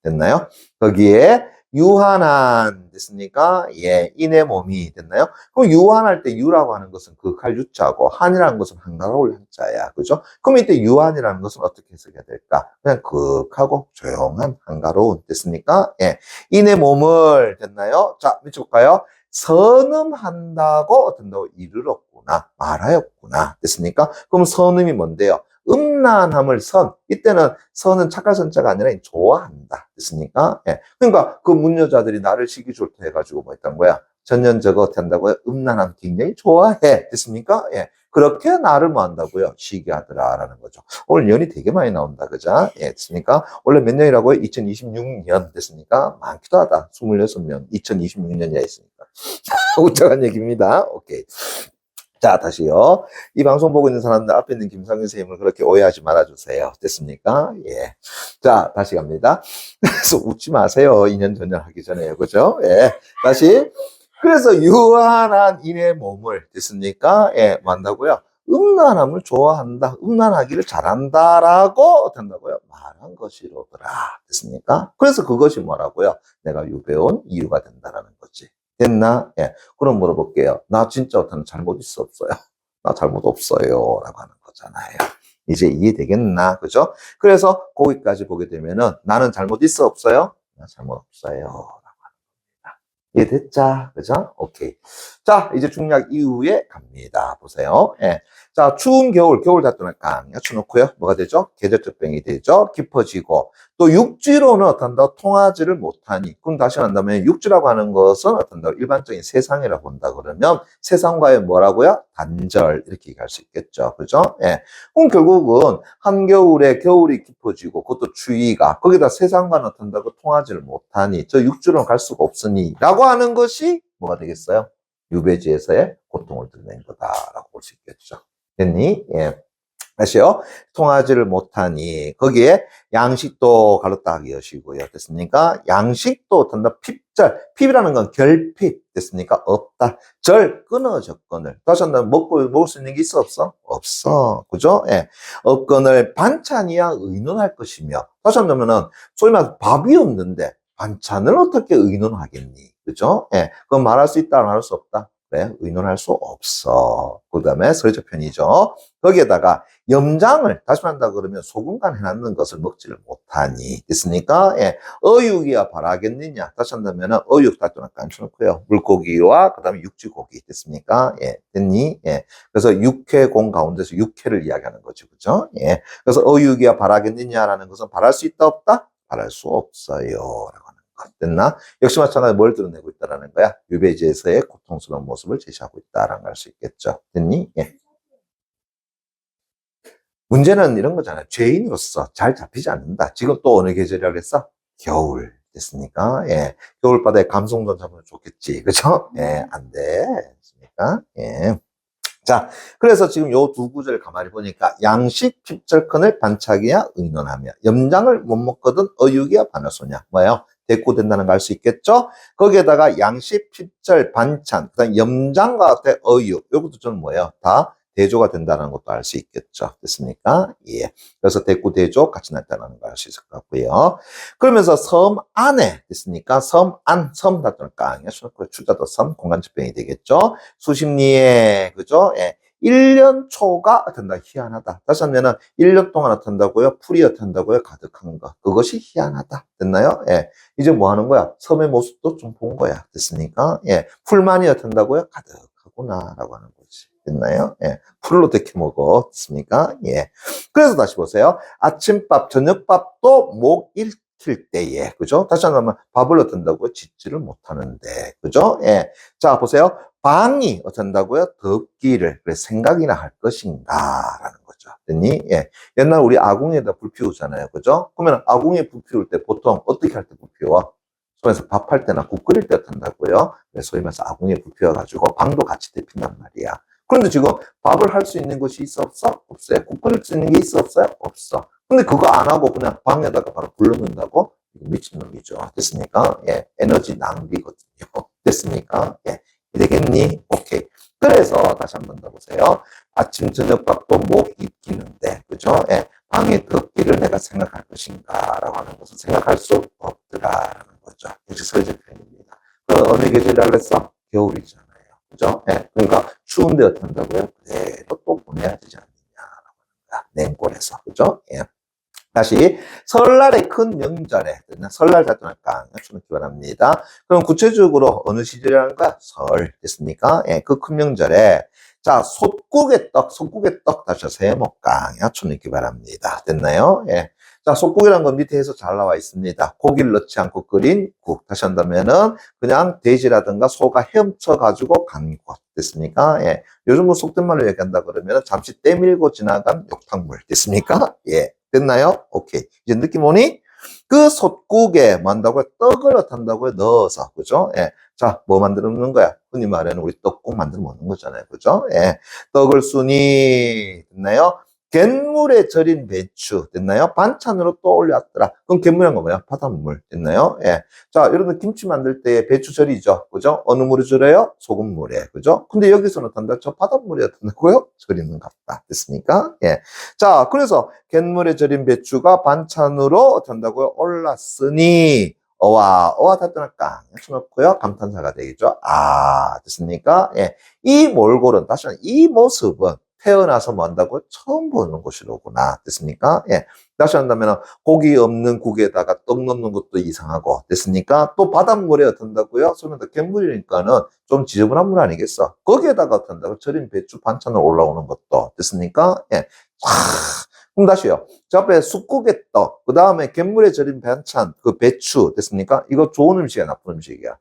됐나요? 거기에 유한한 됐습니까? 예, 인의 몸이 됐나요? 그럼 유한할 때 유라고 하는 것은 극할 유자고 한이라는 것은 한가로울 한자야. 그죠? 그럼 이때 유한이라는 것은 어떻게 해석해야 될까? 그냥 극하고 조용한 한가로운 됐습니까? 예. 인의 몸을 됐나요? 자, 밑줄까요? 선음한다고 된다고 이르렀구나. 말하였구나. 됐습니까? 그럼 선음이 뭔데요? 음란함을 이때는 선은 착할 선자가 아니라 좋아한다. 됐습니까? 예. 그러니까 그 문여자들이 나를 시기 질투해가지고 뭐 했던 거야? 전년 저거 어떻게 한다고요? 음란함 굉장히 좋아해. 됐습니까? 예. 그렇게 나를 뭐 한다고요? 시기하더라라는 거죠. 오늘 년이 되게 많이 나온다. 그죠? 예. 됐습니까? 원래 몇 년이라고요? 2026년 됐습니까? 많기도 하다. 26명. 2026년이나 있으니까. 웃자간 얘기입니다. 오케이. 자, 다시요. 이 방송 보고 있는 사람들 앞에 있는 김상윤 선생님을 그렇게 오해하지 말아주세요. 됐습니까? 예. 자, 다시 갑니다. 그래서 웃지 마세요. 2년 전년 하기 전에요. 그죠? 예. 다시. 그래서 유한한 인의 몸을, 됐습니까? 예, 만다고요. 음란함을 좋아한다. 음란하기를 잘한다라고 된다고요. 말한 것이로더라. 됐습니까? 그래서 그것이 뭐라고요? 내가 유배온 이유가 된다라는 거지. 됐나? 예. 그럼 물어볼게요. 나 진짜 어떤 잘못 있어 없어요? 나 잘못 없어요. 라고 하는 거잖아요. 이제 이해되겠나? 그죠? 그래서 거기까지 보게 되면은 나는 잘못 있어 없어요? 나 잘못 없어요. 라고 하는 겁니다. 이해됐자? 그죠? 오케이. 자, 이제 중략 이후에 갑니다. 보세요. 예. 자, 추운 겨울, 겨울 닫도록 깡 쳐놓고요. 뭐가 되죠? 계절적 병이 되죠. 깊어지고. 또 육지로는 어떤다? 통하지를 못하니. 그럼 다시 한다면 육지라고 하는 것은 어떤다? 일반적인 세상이라고 본다 그러면 세상과의 뭐라고요? 단절. 이렇게 얘기할 수 있겠죠. 그죠? 예. 그럼 결국은 한겨울에 겨울이 깊어지고 그것도 추위가 거기다 세상과는 어떤다고 통하지를 못하니 저 육지로는 갈 수가 없으니 라고 하는 것이 뭐가 되겠어요? 유배지에서의 고통을 드러낸 거다라고 볼 수 있겠죠. 됐니? 예. 다시요. 통하지를 못하니 거기에 양식도 갈랐다 하기 여시고요. 됐습니까? 양식도 된다. 핍절. 핍이라는 건 결핍. 됐습니까? 없다. 절 끊어졌거늘. 다시 한번 먹을 수 있는 게 있어 없어? 없어. 그죠? 예. 없거늘 반찬이야 의논할 것이며. 다시 한번은 소위 말해서 밥이 없는데 반찬을 어떻게 의논하겠니? 그죠? 예. 그건 말할 수 있다, 말할 수 없다. 그래, 의논할 수 없어. 그 다음에 서리적 편이죠. 거기에다가 염장을 다시 말한다 그러면 소금간 해놨는 것을 먹지를 못하니 됐습니까? 예. 어육이야 바라겠느냐? 다시 한다면 어육 다또 깐쳐놓고요. 물고기와 그 다음에 육지고기 됐습니까? 예. 됐니? 예. 그래서 육회공 가운데서 육회를 이야기하는 거죠. 그죠? 예. 그래서 어육이야 바라겠느냐라는 것은 바랄 수 있다 없다? 바랄 수 없어요. 라고 하는 것. 됐나? 역시 마찬가지로 뭘 드러내고 있다라는 거야? 유배지에서의 고통스러운 모습을 제시하고 있다라는 걸 알 수 있겠죠. 됐니? 예. 문제는 이런 거잖아요. 죄인으로서 잘 잡히지 않는다. 지금 또 어느 계절이라고 했어? 겨울. 됐습니까? 예. 겨울바다에 감성도 잡으면 좋겠지. 그죠? 예, 안 돼. 됐습니까? 예. 자, 그래서 지금 요 두 구절을 가만히 보니까 양식 핍절컨을 반차기야 의논하며 염장을 못 먹거든 어육이야 반어소냐. 뭐예요? 대꾸된다는 걸 알 수 있겠죠? 거기에다가 양식 핍절 반찬, 그다음 염장과 같은 어육, 요것도 좀 뭐예요? 다 대조가 된다는 것도 알 수 있겠죠. 됐습니까? 예. 그래서 대꾸 대조 같이 나타나는 걸 알 수 있을 것 같고요. 그러면서 섬 안에 됐습니까? 섬 안, 섬 다투니까 추자도 섬 공간집행이 되겠죠. 수십리에 그죠? 예. 1년 초가 어떤다 희한하다. 다시 하면은 1년 동안 어떤다고요? 풀이 어떤다고요? 가득한 거. 그것이 희한하다. 됐나요? 예. 이제 뭐 하는 거야? 섬의 모습도 좀 본 거야. 됐습니까? 예. 풀만이 어떤다고요? 가득하구나라고 하는 거지. 됐나요? 예. 풀로 데켜 먹었습니까? 예. 그래서 다시 보세요. 아침밥, 저녁밥도 목 읽힐 때에, 그죠? 다시 한번 밥을 어떤다고요? 짓지를 못하는데, 그죠? 예. 자, 보세요. 방이 어쩐다고요? 덥기를 그래 생각이나 할 것인가 라는 거죠. 됐니? 예. 옛날 우리 아궁이에다 불 피우잖아요. 그죠? 그러면 아궁이에 불 피울 때 보통 어떻게 할 때 불 피워? 소에서 밥할 때나 국 끓일 때 어떤다고요? 소위 말해서 아궁이에 불 피워가지고 방도 같이 데핀단 말이야. 그런데 지금 밥을 할 수 있는 것이 있어 없어? 없어요. 국 끓일 수 있는 게 있어 없어요? 없어. 근데 그거 안 하고 그냥 방에다가 바로 불 넣는다고? 미친놈이죠. 됐습니까? 예. 에너지 낭비거든요. 됐습니까? 예. 되겠니? 오케이. 그래서 다시 한 번 더 보세요. 아침 저녁밥도 못 익히는데, 그죠? 예. 방의 덥기를 내가 생각할 것인가? 라고 하는 것은 생각할 수 없더라라는 거죠. 역시 서리적 표현입니다. 그 어느 계절이라고 그랬어? 겨울이잖아요. 그죠? 예. 그러니까 추운데 어떤다고요? 그대로 또 보내야 되지 않느냐라고 하는 거야. 냉골에서. 그죠? 예. 다시 설날의 큰 명절에 설날 자동할까 맞추기 바랍니다. 그럼 구체적으로 어느 시절이라는 거야? 설 됐습니까? 예, 그 큰 명절에 자 솥국의 떡 다시 세모깡 맞추기 바랍니다. 됐나요? 예. 자, 솥국이라는 건 밑에 해서 잘 나와 있습니다. 고기를 넣지 않고 끓인 국. 다시 한다면은 그냥 돼지라든가 소가 헤엄쳐가지고 간 것. 됐습니까? 예. 요즘 뭐 속된 말로 얘기한다 그러면 잠시 때밀고 지나간 욕탕물. 됐습니까? 예. 됐나요? 오케이. 이제 느낌 오니? 그 솥국에 뭐 한다고요? 떡을 어떤다고요? 넣어서. 그죠? 예. 자, 뭐 만들어 먹는 거야? 흔히 말하는 우리 떡국 만들어 먹는 거잖아요. 그죠? 예. 떡을 쓰니, 됐나요? 갯물에 절인 배추, 됐나요? 반찬으로 또 올려왔더라. 그럼 갯물이란 거 뭐야? 바닷물, 됐나요? 예. 자, 여러분 김치 만들 때 배추 절이죠. 그죠? 어느 물에 절여요? 소금물에. 그죠? 근데 여기서는 어떤다? 저 바닷물에 어떤다고요? 절이는 것 같다. 됐습니까? 예. 자, 그래서 갯물에 절인 배추가 반찬으로 어떤다고요? 올랐으니, 어와 다뜨나까 쳐놓고요. 감탄사가 되겠죠. 아, 됐습니까? 예. 이 몰골은, 다시 한번 이 모습은 태어나서 뭐 한다고? 처음 보는 곳이로구나. 됐습니까? 예. 다시 한다면, 고기 없는 국에다가 떡 넣는 것도 이상하고. 됐습니까? 또 바닷물에 어떤다고요? 소면 갯물이니까는 좀 지저분한 물 아니겠어? 거기에다가 어떤다고? 절인 배추 반찬을 올라오는 것도. 됐습니까? 예. 그럼 다시요. 저 앞에 쑥국에 떡, 그 다음에 갯물에 절인 반찬, 그 배추. 됐습니까? 이거 좋은 음식이야, 나쁜 음식이야?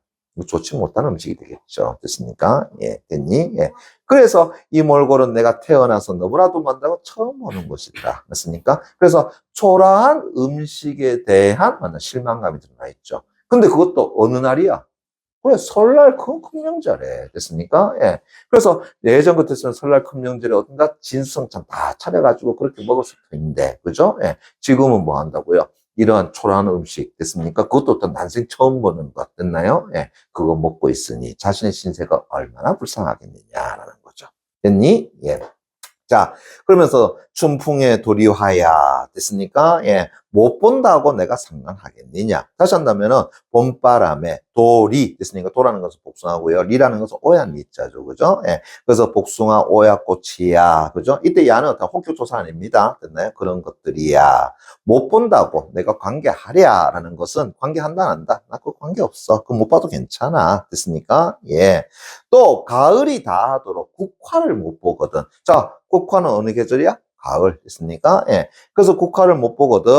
좋지 못한 음식이 되겠죠. 됐습니까? 예, 됐니? 예. 그래서 이 몰골은 내가 태어나서 너무나도 만다고 처음 오는 것이다. 맞습니까? 그래서 초라한 음식에 대한 실망감이 드러나 있죠. 근데 그것도 어느 날이야? 그래, 설날 큰 명절에 됐습니까? 예. 그래서 예전 같았으면 설날 큰 명절에 어딘가 진수성찬 다 차려가지고 그렇게 먹었을 텐데, 그죠? 예. 지금은 뭐 한다고요? 이러한 초라한 음식 됐습니까? 그것도 또 난생 처음 보는 것 됐나요? 예. 그거 먹고 있으니 자신의 신세가 얼마나 불쌍하겠느냐라는 거죠. 됐니? 예. 자, 그러면서 춘풍의 도리화야 됐습니까? 예, 못 본다고 내가 상관하겠느냐? 다시 한다면은 봄바람에 도리 됐습니까? 도라는 것은 복숭아고요. 리라는 것은 오야 리자죠, 그죠? 예, 그래서 복숭아 오야꽃이야, 그죠? 이때 야는 다 혹교조사 아닙니다. 됐나요? 그런 것들이야. 못 본다고 내가 관계하랴라는 것은 관계한다 안 한다? 나 그거 관계 없어. 그거 못 봐도 괜찮아. 됐습니까? 예. 또 가을이 다 하도록 국화를 못 보거든. 자, 국화는 어느 계절이야? 가을 됐습니까? 예. 그래서 국화를 못 보거든.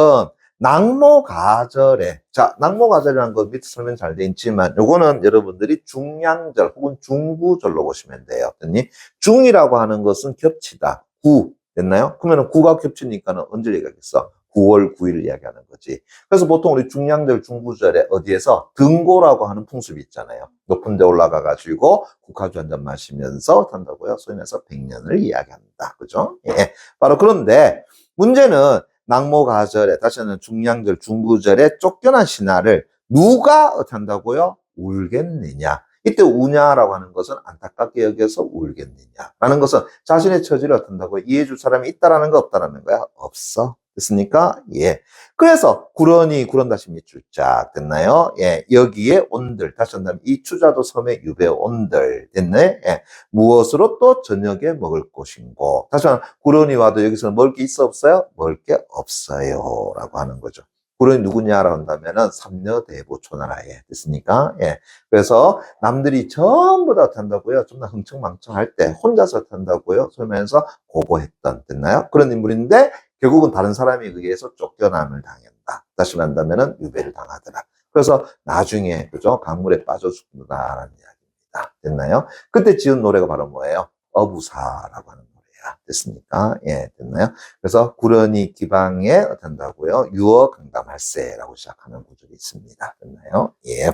낙모가절에, 자, 낙모가절이라는 거 밑에 설명 잘 돼 있지만 요거는 여러분들이 중량절 혹은 중구절로 보시면 돼요. 됐니? 중이라고 하는 것은 겹치다. 구 됐나요? 그러면 구가 겹치니까는 언제 얘기하겠어? 9월 9일 이야기하는 거지. 그래서 보통 우리 중량절, 중구절에 어디에서 등고라고 하는 풍습이 있잖아요. 높은 데 올라가가지고 국화주 한 잔 마시면서 한다고요. 소위 말해서 100년을 이야기한다. 그죠? 예. 바로 그런데 문제는 낙모가절에, 다시는 중량절, 중구절에 쫓겨난 신하를 누가 어떻게 한다고요? 울겠느냐. 이때 우냐라고 하는 것은 안타깝게 여겨서 울겠느냐라는 것은 자신의 처지를 어떻게 한다고 이해해 줄 사람이 있다라는 거 없다라는 거야? 없어. 됐습니까? 예. 그래서 구런이 구런다시 밑줄짝 됐나요? 예. 여기에 온들 다시 한다면 이 추자도 섬의 유배 온들 됐네? 예. 무엇으로 또 저녁에 먹을 것인고 다시 한번 구런이 와도 여기서는 먹을 게 있어 없어요? 먹을 게 없어요 라고 하는 거죠. 구런이 누구냐라고 한다면은 삼녀대부 초나라에 됐습니까? 예. 그래서 남들이 전부 다 탄다고요. 좀 더 흥청망청할 때 혼자서 탄다고요. 소면서 고고했던 됐나요? 그런 인물인데 결국은 다른 사람에 의해서 쫓겨남을 당한다. 다시 말한다면은 유배를 당하더라. 그래서 나중에 그죠 강물에 빠져 죽는다라는 이야기입니다. 됐나요? 그때 지은 노래가 바로 뭐예요? 어부사라고 하는 노래야. 됐습니까? 예, 됐나요? 그래서 구련이 기방에 된다고요. 유어 강담할세라고 시작하는 구절이 있습니다. 됐나요? 예.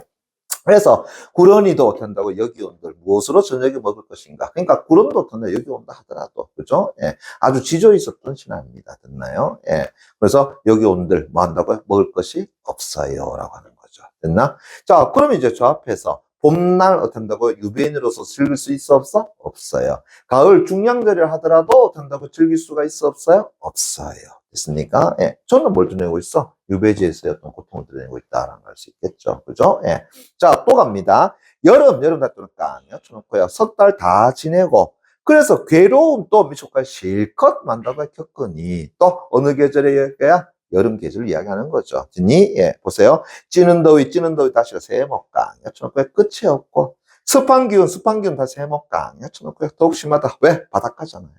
그래서 구런이도 어떤다고 여기 온들 무엇으로 저녁에 먹을 것인가? 그러니까 구런도 어떤다 여기 온다 하더라도 그죠? 예, 아주 지조 있었던 신화입니다. 됐나요? 예, 그래서 여기 온들 뭐 한다고요? 먹을 것이 없어요라고 하는 거죠. 됐나? 자, 그러면 이제 저 앞에서 봄날 어떤다고 유배인으로서 즐길 수 있어 없어? 없어요. 가을 중량절을 하더라도 어떤다고 즐길 수가 있어 없어요? 없어요. 됐습니까? 예. 저는 뭘 드러내고 있어? 유배지에서의 어떤 고통을 드러내고 있다라는 걸 알 수 있겠죠. 그죠? 예. 자, 또 갑니다. 여름 다 뚫을까? 쳐놓고요. 석 달 다 지내고, 그래서 괴로움 또 미쳤까 실컷 만다고 겪으니, 또 어느 계절의 얘기야? 여름 계절 이야기하는 거죠. 듣니? 예. 보세요. 찌는 더위 다시 세모깡. 쳐놓고요. 끝이 없고, 습한 기운 다시 해모깡. 쳐놓고요. 더욱 심하다. 왜? 바닷가잖아요.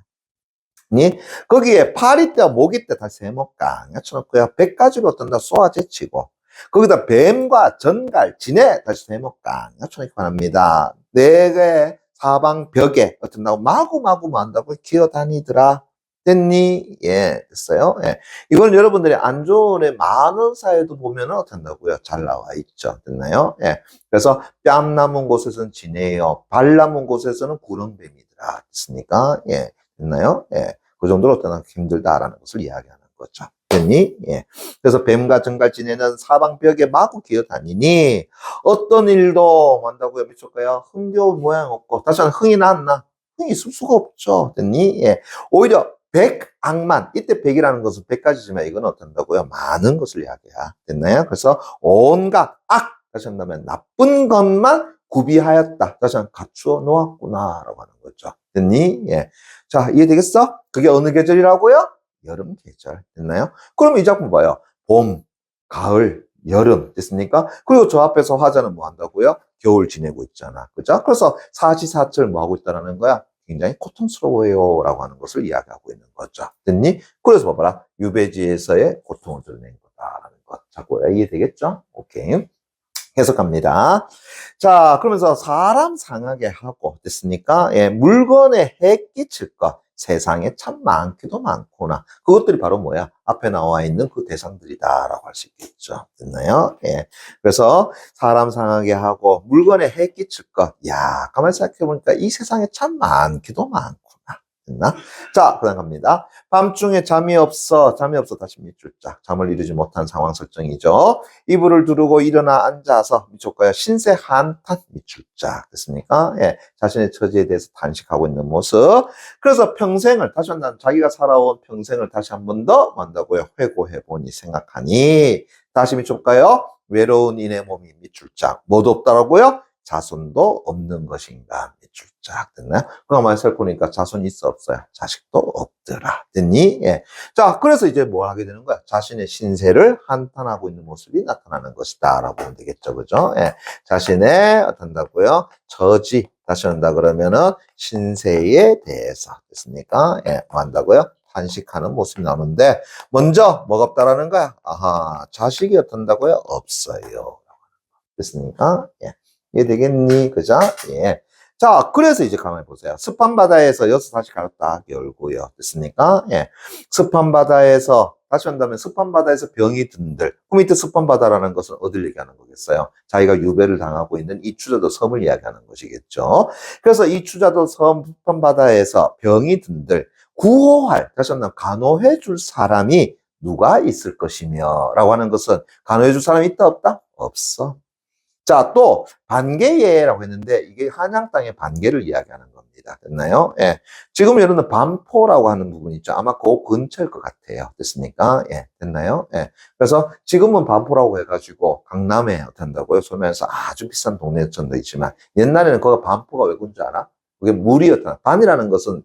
거기에 파리 때와 모기 때 다시 해먹까 쳐놓고요. 100가지로 어떤다 쏘아제치고 거기다 뱀과 전갈, 진해 다시 해먹까 쳐놓고 합니다. 네 개 사방 벽에 어떤다고 마구마구 만다고 기어다니더라. 됐니? 예, 됐어요. 예. 이건 여러분들이 안조원의 많은 사회도 보면 어떤다고요? 잘 나와 있죠. 됐나요? 예. 그래서 뺨 남은 곳에서는 진해요. 발 남은 곳에서는 구렁뱀이더라. 됐습니까? 예. 됐나요? 예. 그 정도로 어떤 힘들다라는 것을 이야기하는 거죠. 됐니? 예. 그래서 뱀과 정갈 지내는 사방벽에 마구 기어다니니 어떤 일도 한다고요? 미쳤까요? 흥겨운 모양 없고 다시 한번 흥이 났나? 흥이 있을 수가 없죠. 됐니? 예. 오히려 백악만 이때 백이라는 것은 100가지지만 이건 어떤다고요? 많은 것을 이야기해야 됐나요? 그래서 온갖 다시 한다면 나쁜 것만 구비하였다. 다시 한번 갖추어 놓았구나. 라고 하는 거죠. 됐니? 예. 자, 이해되겠어? 그게 어느 계절이라고요? 여름 계절. 됐나요? 그럼 이 작품 봐요. 봄, 가을, 여름. 됐습니까? 그리고 저 앞에서 화자는 뭐 한다고요? 겨울 지내고 있잖아. 그죠? 그래서 사시사철 뭐 하고 있다라는 거야? 굉장히 고통스러워요. 라고 하는 것을 이야기하고 있는 거죠. 됐니? 그래서 봐봐라. 유배지에서의 고통을 드러낸 거다라는 것. 자꾸 이해되겠죠? 오케이. 해석합니다. 자, 그러면서 사람 상하게 하고 됐습니까? 예, 물건에 해 끼칠 것. 세상에 참 많기도 많구나. 그것들이 바로 뭐야? 앞에 나와 있는 그 대상들이다라고 할 수 있겠죠. 됐나요? 예. 그래서 사람 상하게 하고 물건에 해 끼칠 것. 야, 가만히 생각해보니까 이 세상에 참 많기도 많구나. 됐나? 자, 그다음 갑니다. 밤중에 잠이 없어 다시 밑줄짝. 잠을 이루지 못한 상황 설정이죠. 이불을 두르고 일어나 앉아서 밑줄까요? 신세 한탄 밑줄짝. 됐습니까? 예, 자신의 처지에 대해서 탄식하고 있는 모습. 그래서 평생을 다시 한번 자기가 살아온 평생을 다시 한 번 더 만다고요. 회고해 보니 생각하니 다시 밑줄까요? 외로운 이내 몸이 밑줄짝. 뭐도 없다라고요? 자손도 없는 것인가? 밑줄짝. 됐나요? 그거 많이 살펴보니까 자손이 있어 없어요? 자식도 없더라. 됐니? 예. 자, 그래서 이제 뭐 하게 되는 거야? 자신의 신세를 한탄하고 있는 모습이 나타나는 것이다. 라고 보면 되겠죠. 그죠? 예. 자신의, 어떤다고요? 처지. 다시 한다 그러면은 신세에 대해서. 됐습니까? 예. 뭐 한다고요? 탄식하는 모습이 나오는데, 먼저 뭐가 없다라는 거야? 아하, 자식이 어떤다고요? 없어요. 됐습니까? 예. 이해되겠니? 그죠? 예. 자, 그래서 이제 가만히 보세요. 습한 바다에서 여기서 다시 갈았다 열고요. 됐습니까? 예. 습한 바다에서, 다시 한다면 습한 바다에서 병이 든들. 그럼 이때 습한 바다라는 것은 어딜 얘기하는 거겠어요? 자기가 유배를 당하고 있는 이 추자도 섬을 이야기하는 것이겠죠. 그래서 이 추자도 섬 습한 바다에서 병이 든들. 구호할, 다시 한다면 간호해 줄 사람이 누가 있을 것이며 라고 하는 것은 간호해 줄 사람이 있다 없다? 없어. 자, 또 반개예라고 했는데 이게 한양 땅의 반개를 이야기하는 겁니다. 됐나요? 예. 지금 여러분 반포라고 하는 부분 있죠. 아마 그 근처일 것 같아요. 됐습니까? 예. 됐나요? 예. 그래서 지금은 반포라고 해가지고 강남에 어떤다고요? 소면에서 아주 비싼 동네천도 있지만 옛날에는 거기 반포가 왜 그런 줄 알아? 그게 물이었다. 반이라는 것은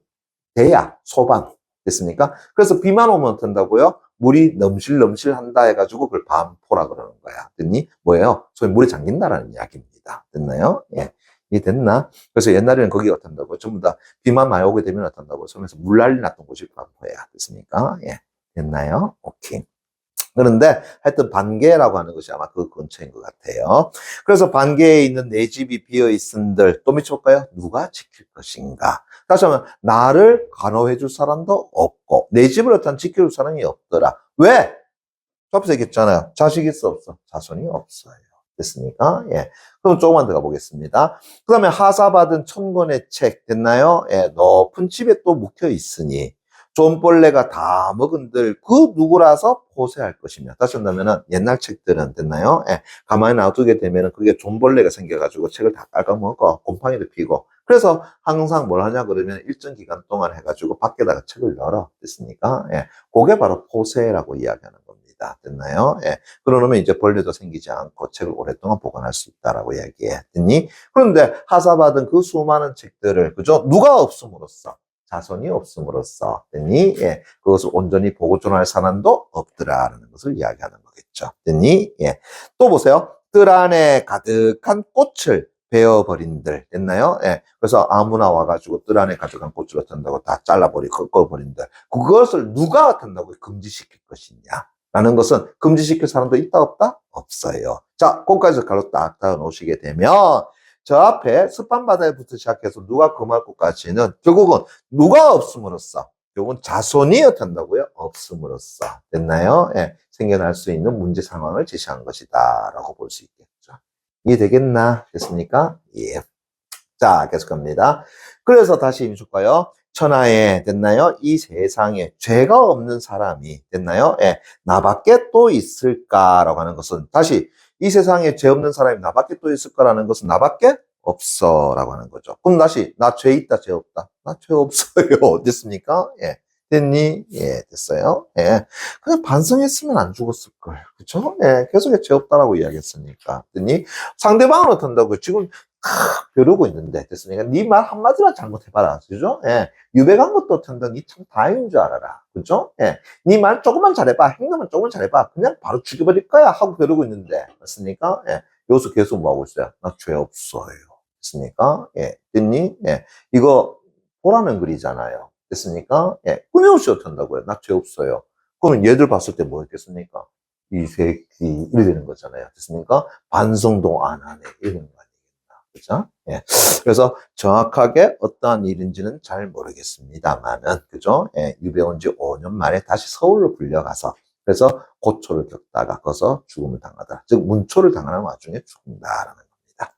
대야, 소반. 됐습니까? 그래서 비만 오면 어떤다고요? 물이 넘실넘실 한다 해가지고 그걸 반포라 그러는 거야. 됐니? 뭐예요? 소위 물에 잠긴다라는 이야기입니다. 됐나요? 예. 이해 됐나? 그래서 옛날에는 거기 어떤다고? 전부 다 비만 많이 오게 되면 어떤다고? 소면에서 물 난리 났던 곳이 반포야. 됐습니까? 예. 됐나요? 오케이. 그런데 하여튼 반개라고 하는 것이 아마 그 근처인 것 같아요. 그래서 반개에 있는 내 집이 비어 있은들 또 미쳐볼까요? 누가 지킬 것인가? 다시 하면 나를 간호해 줄 사람도 없고 내 집을 어떤 지켜줄 사람이 없더라. 왜? 앞에서 얘기했잖아요. 자식이 있어 없어? 자손이 없어요. 됐습니까? 예. 그럼 조금만 더 가보겠습니다. 그 다음에 하사받은 천권의 책 됐나요? 예. 높은 집에 또 묵혀 있으니 존벌레가 다 먹은들 그 누구라서 포세할 것이며 다시 한다면은 옛날 책들은 됐나요? 예, 가만히 놔두게 되면은 그게 존벌레가 생겨가지고 책을 다 깔아먹어 곰팡이를 피고 그래서 항상 뭘 하냐 그러면 일정 기간 동안 해가지고 밖에다가 책을 널어 됐습니까? 예, 그게 바로 포세라고 이야기하는 겁니다. 됐나요? 예, 그러면 이제 벌레도 생기지 않고 책을 오랫동안 보관할 수 있다라고 이야기해. 됐니? 그런데 하사받은 그 수많은 책들을 그죠? 누가 없음으로써 자손이 없음으로써 됐니? 예, 그것을 온전히 보존할 사람도 없더라라는 것을 이야기하는 거겠죠. 됐니? 예. 또 보세요. 뜰 안에 가득한 꽃을 베어버린들 됐나요? 예. 그래서 아무나 와가지고 뜰 안에 가득한 꽃을 어떤다고 다 잘라버리고 꺾어버린들 그것을 누가 어떤다고 금지시킬 것이냐? 라는 것은 금지시킬 사람도 있다 없다? 없어요. 자, 거기까지 가로 딱 놓으시게 되면 저 앞에 습한 바다에부터 시작해서 누가 금할 것까지는 결국은 누가 없음으로써 결국은 자손이 어떤다고요? 없음으로써 됐나요? 예, 생겨날 수 있는 문제 상황을 제시한 것이다 라고 볼 수 있겠죠. 이해되겠나? 됐습니까? 예. 자, 계속 갑니다. 그래서 다시 임줄까요? 천하에 됐나요? 이 세상에 죄가 없는 사람이 됐나요? 예, 나밖에 또 있을까라고 하는 것은 다시 이 세상에 죄 없는 사람이 나밖에 또 있을까라는 것은 나밖에 없어라고 하는 거죠. 그럼 다시 나 죄 있다, 죄 없다. 나 죄 없어요. 됐습니까? 예. 됐니? 예, 됐어요. 예. 그냥 반성했으면 안 죽었을걸. 그쵸? 예, 계속해 죄 없다라고 이야기했으니까. 됐니? 상대방은 어떤다고요? 지금 벼르고 있는데 됐으니까 네 말 한마디만 잘못해봐라. 그죠? 예. 유배간 것도 천다. 니참 다행인 줄 알아라. 그죠? 예. 네 말 조금만 잘해봐. 행동만 조금만 잘해봐. 그냥 바로 죽여버릴 거야. 하고 벼르고 있는데. 됐습니까? 예. 여기서 계속 뭐 하고 있어요? 나 죄 없어요. 됐습니까? 예. 됐니? 예. 이거 보라는 글이잖아요. 됐습니까? 예. 끊임없이 어쩐다고요. 나 죄 없어요. 그러면 얘들 봤을 때 뭐 했겠습니까? 이 새끼, 이래 되는 거잖아요. 됐습니까? 반성도 안 하네. 이런 거 아니겠나. 그죠? 예. 그래서 정확하게 어떠한 일인지는 잘 모르겠습니다만은, 그죠? 예. 유배 온 지 5년 만에 다시 서울로 불려가서, 그래서 고초를 겪다가 거기서 죽음을 당하다. 즉, 문초를 당하는 와중에 죽는다라는 겁니다.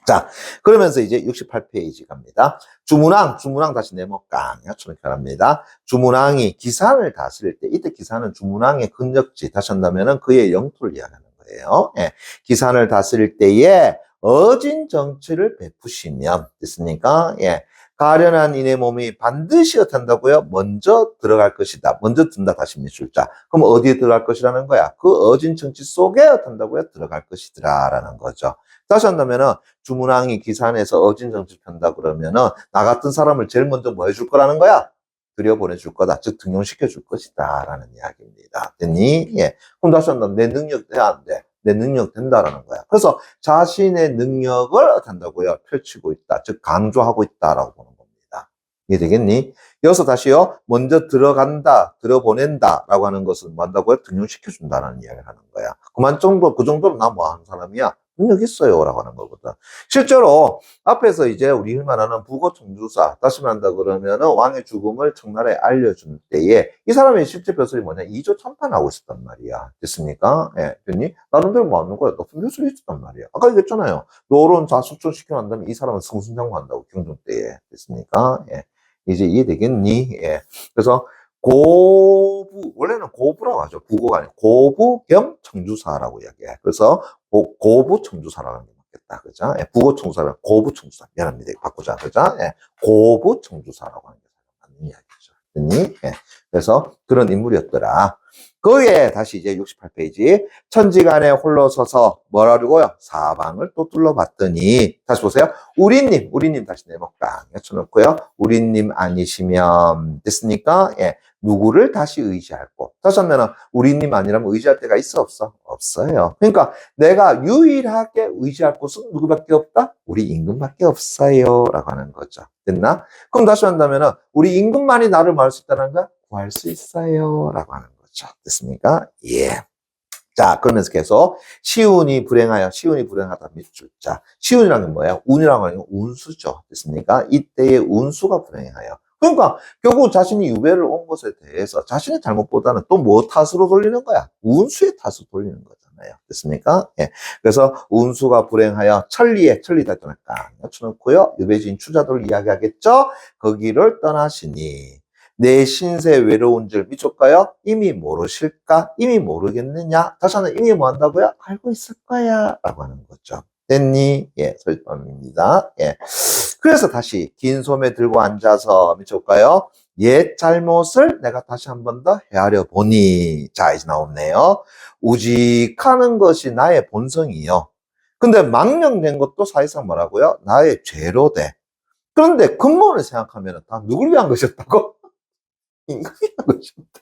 자, 그러면서 이제 68페이지 갑니다. 주문왕 다시 네모 깡 합니다. 주문왕이 기산을 다스릴 때, 이때 기산은 주문왕의 근력지, 다시 한다면은 그의 영토를 이야기하는 거예요. 예. 기산을 다스릴 때에 어진 정치를 베푸시면, 됐습니까? 예. 가련한 이내 몸이 반드시 어떻게 한다고요? 먼저 들어갈 것이다. 먼저 든다. 다시 미술자. 그럼 어디에 들어갈 것이라는 거야? 그 어진 정치 속에 어떻게 한다고요? 들어갈 것이더라라는 거죠. 다시 한다면은 주문왕이 기산에서 어진 정치 편다 그러면은 나 같은 사람을 제일 먼저 뭐 해줄 거라는 거야? 들여보내줄 거다. 즉 등용시켜 줄 것이다 라는 이야기입니다. 됐니? 예. 그럼 다시 한다. 내 능력 돼? 안 돼? 내 능력 된다라는 거야. 그래서 자신의 능력을 한다고요? 펼치고 있다. 즉 강조하고 있다라고 보는 겁니다. 이해되겠니? 여기서 다시요. 먼저 들어간다, 들어보낸다라고 하는 것은 뭐 한다고요? 등용시켜 준다라는 이야기를 하는 거야. 그만 정도, 그 정도로 나 뭐 하는 사람이야? 능력 있어요. 라고 하는 거거든. 실제로 앞에서 이제 우리 흔히 말하는 부고 청주사, 다시 말한다 그러면은 왕의 죽음을 청나라에 알려준 때에 이 사람의 실제 벼슬이 뭐냐? 이조 참판하고 있었단 말이야. 됐습니까? 예. 됐니? 나름대로 뭐 하는 거야? 높은 벼슬이 있었단 말이야. 아까 얘기했잖아요. 노론 자수촌 시켜난다면 이 사람은 승승장구한다고 경종 때에. 됐습니까? 예. 이제 이해되겠니? 예. 그래서 고부, 원래는 고부라고 하죠. 부고가 아니고 고부 겸 청주사라고 이야기해. 그래서 고부 청주사라고 하는 게 맞겠다. 그죠? 예, 부고 청주사라 고부 청주사. 미안합니다. 바꾸자. 그죠? 예, 고부 청주사라고 하는 게 맞는 이야기죠. 됐니? 예. 그래서 그런 인물이었더라. 거기에 다시 이제 68페이지. 천지간에 홀로 서서 뭐라고요? 사방을 또 둘러봤더니, 다시 보세요. 우리님 다시 네모깡 쳐놓고요. 우리님 아니시면, 됐습니까? 예. 누구를 다시 의지할고. 다시 하면은, 우리님 아니라면 의지할 데가 있어, 없어? 없어요. 그러니까 내가 유일하게 의지할 곳은 누구밖에 없다? 우리 임금밖에 없어요. 라고 하는 거죠. 됐나? 그럼 다시 한다면은, 우리 임금만이 나를 구할 수 있다는 거? 구할 수 있어요. 라고 하는 거죠. 됐습니까? 예. 자, 그러면서 계속 시운이 불행하다 밑줄자. 시운이라는 게 뭐예요? 운이라는 건 운수죠. 됐습니까? 이때의 운수가 불행하여. 그러니까 결국 자신이 유배를 온 것에 대해서 자신의 잘못보다는 또 뭐 탓으로 돌리는 거야? 운수의 탓으로 돌리는 거잖아요. 됐습니까? 예. 그래서 운수가 불행하여 천리 달떠날까 쳐놓고요. 유배지인 추자도를 이야기하겠죠? 거기를 떠나시니 내 신세 외로운 줄 미쳤까요? 이미 모르실까? 이미 모르겠느냐? 다시 한번 이미 뭐 한다고요? 알고 있을 거야. 라고 하는 거죠. 됐니? 예, 설명입니다. 예. 그래서 다시 긴 소매 들고 앉아서 미쳤까요? 옛 잘못을 내가 다시 한 번 더 헤아려 보니. 자, 이제 나오네요. 우직하는 것이 나의 본성이요. 근데 망령된 것도 사실상 뭐라고요? 나의 죄로 돼. 그런데 근본을 생각하면 다 누굴 위한 것이었다고? 인간이 한 것이었다.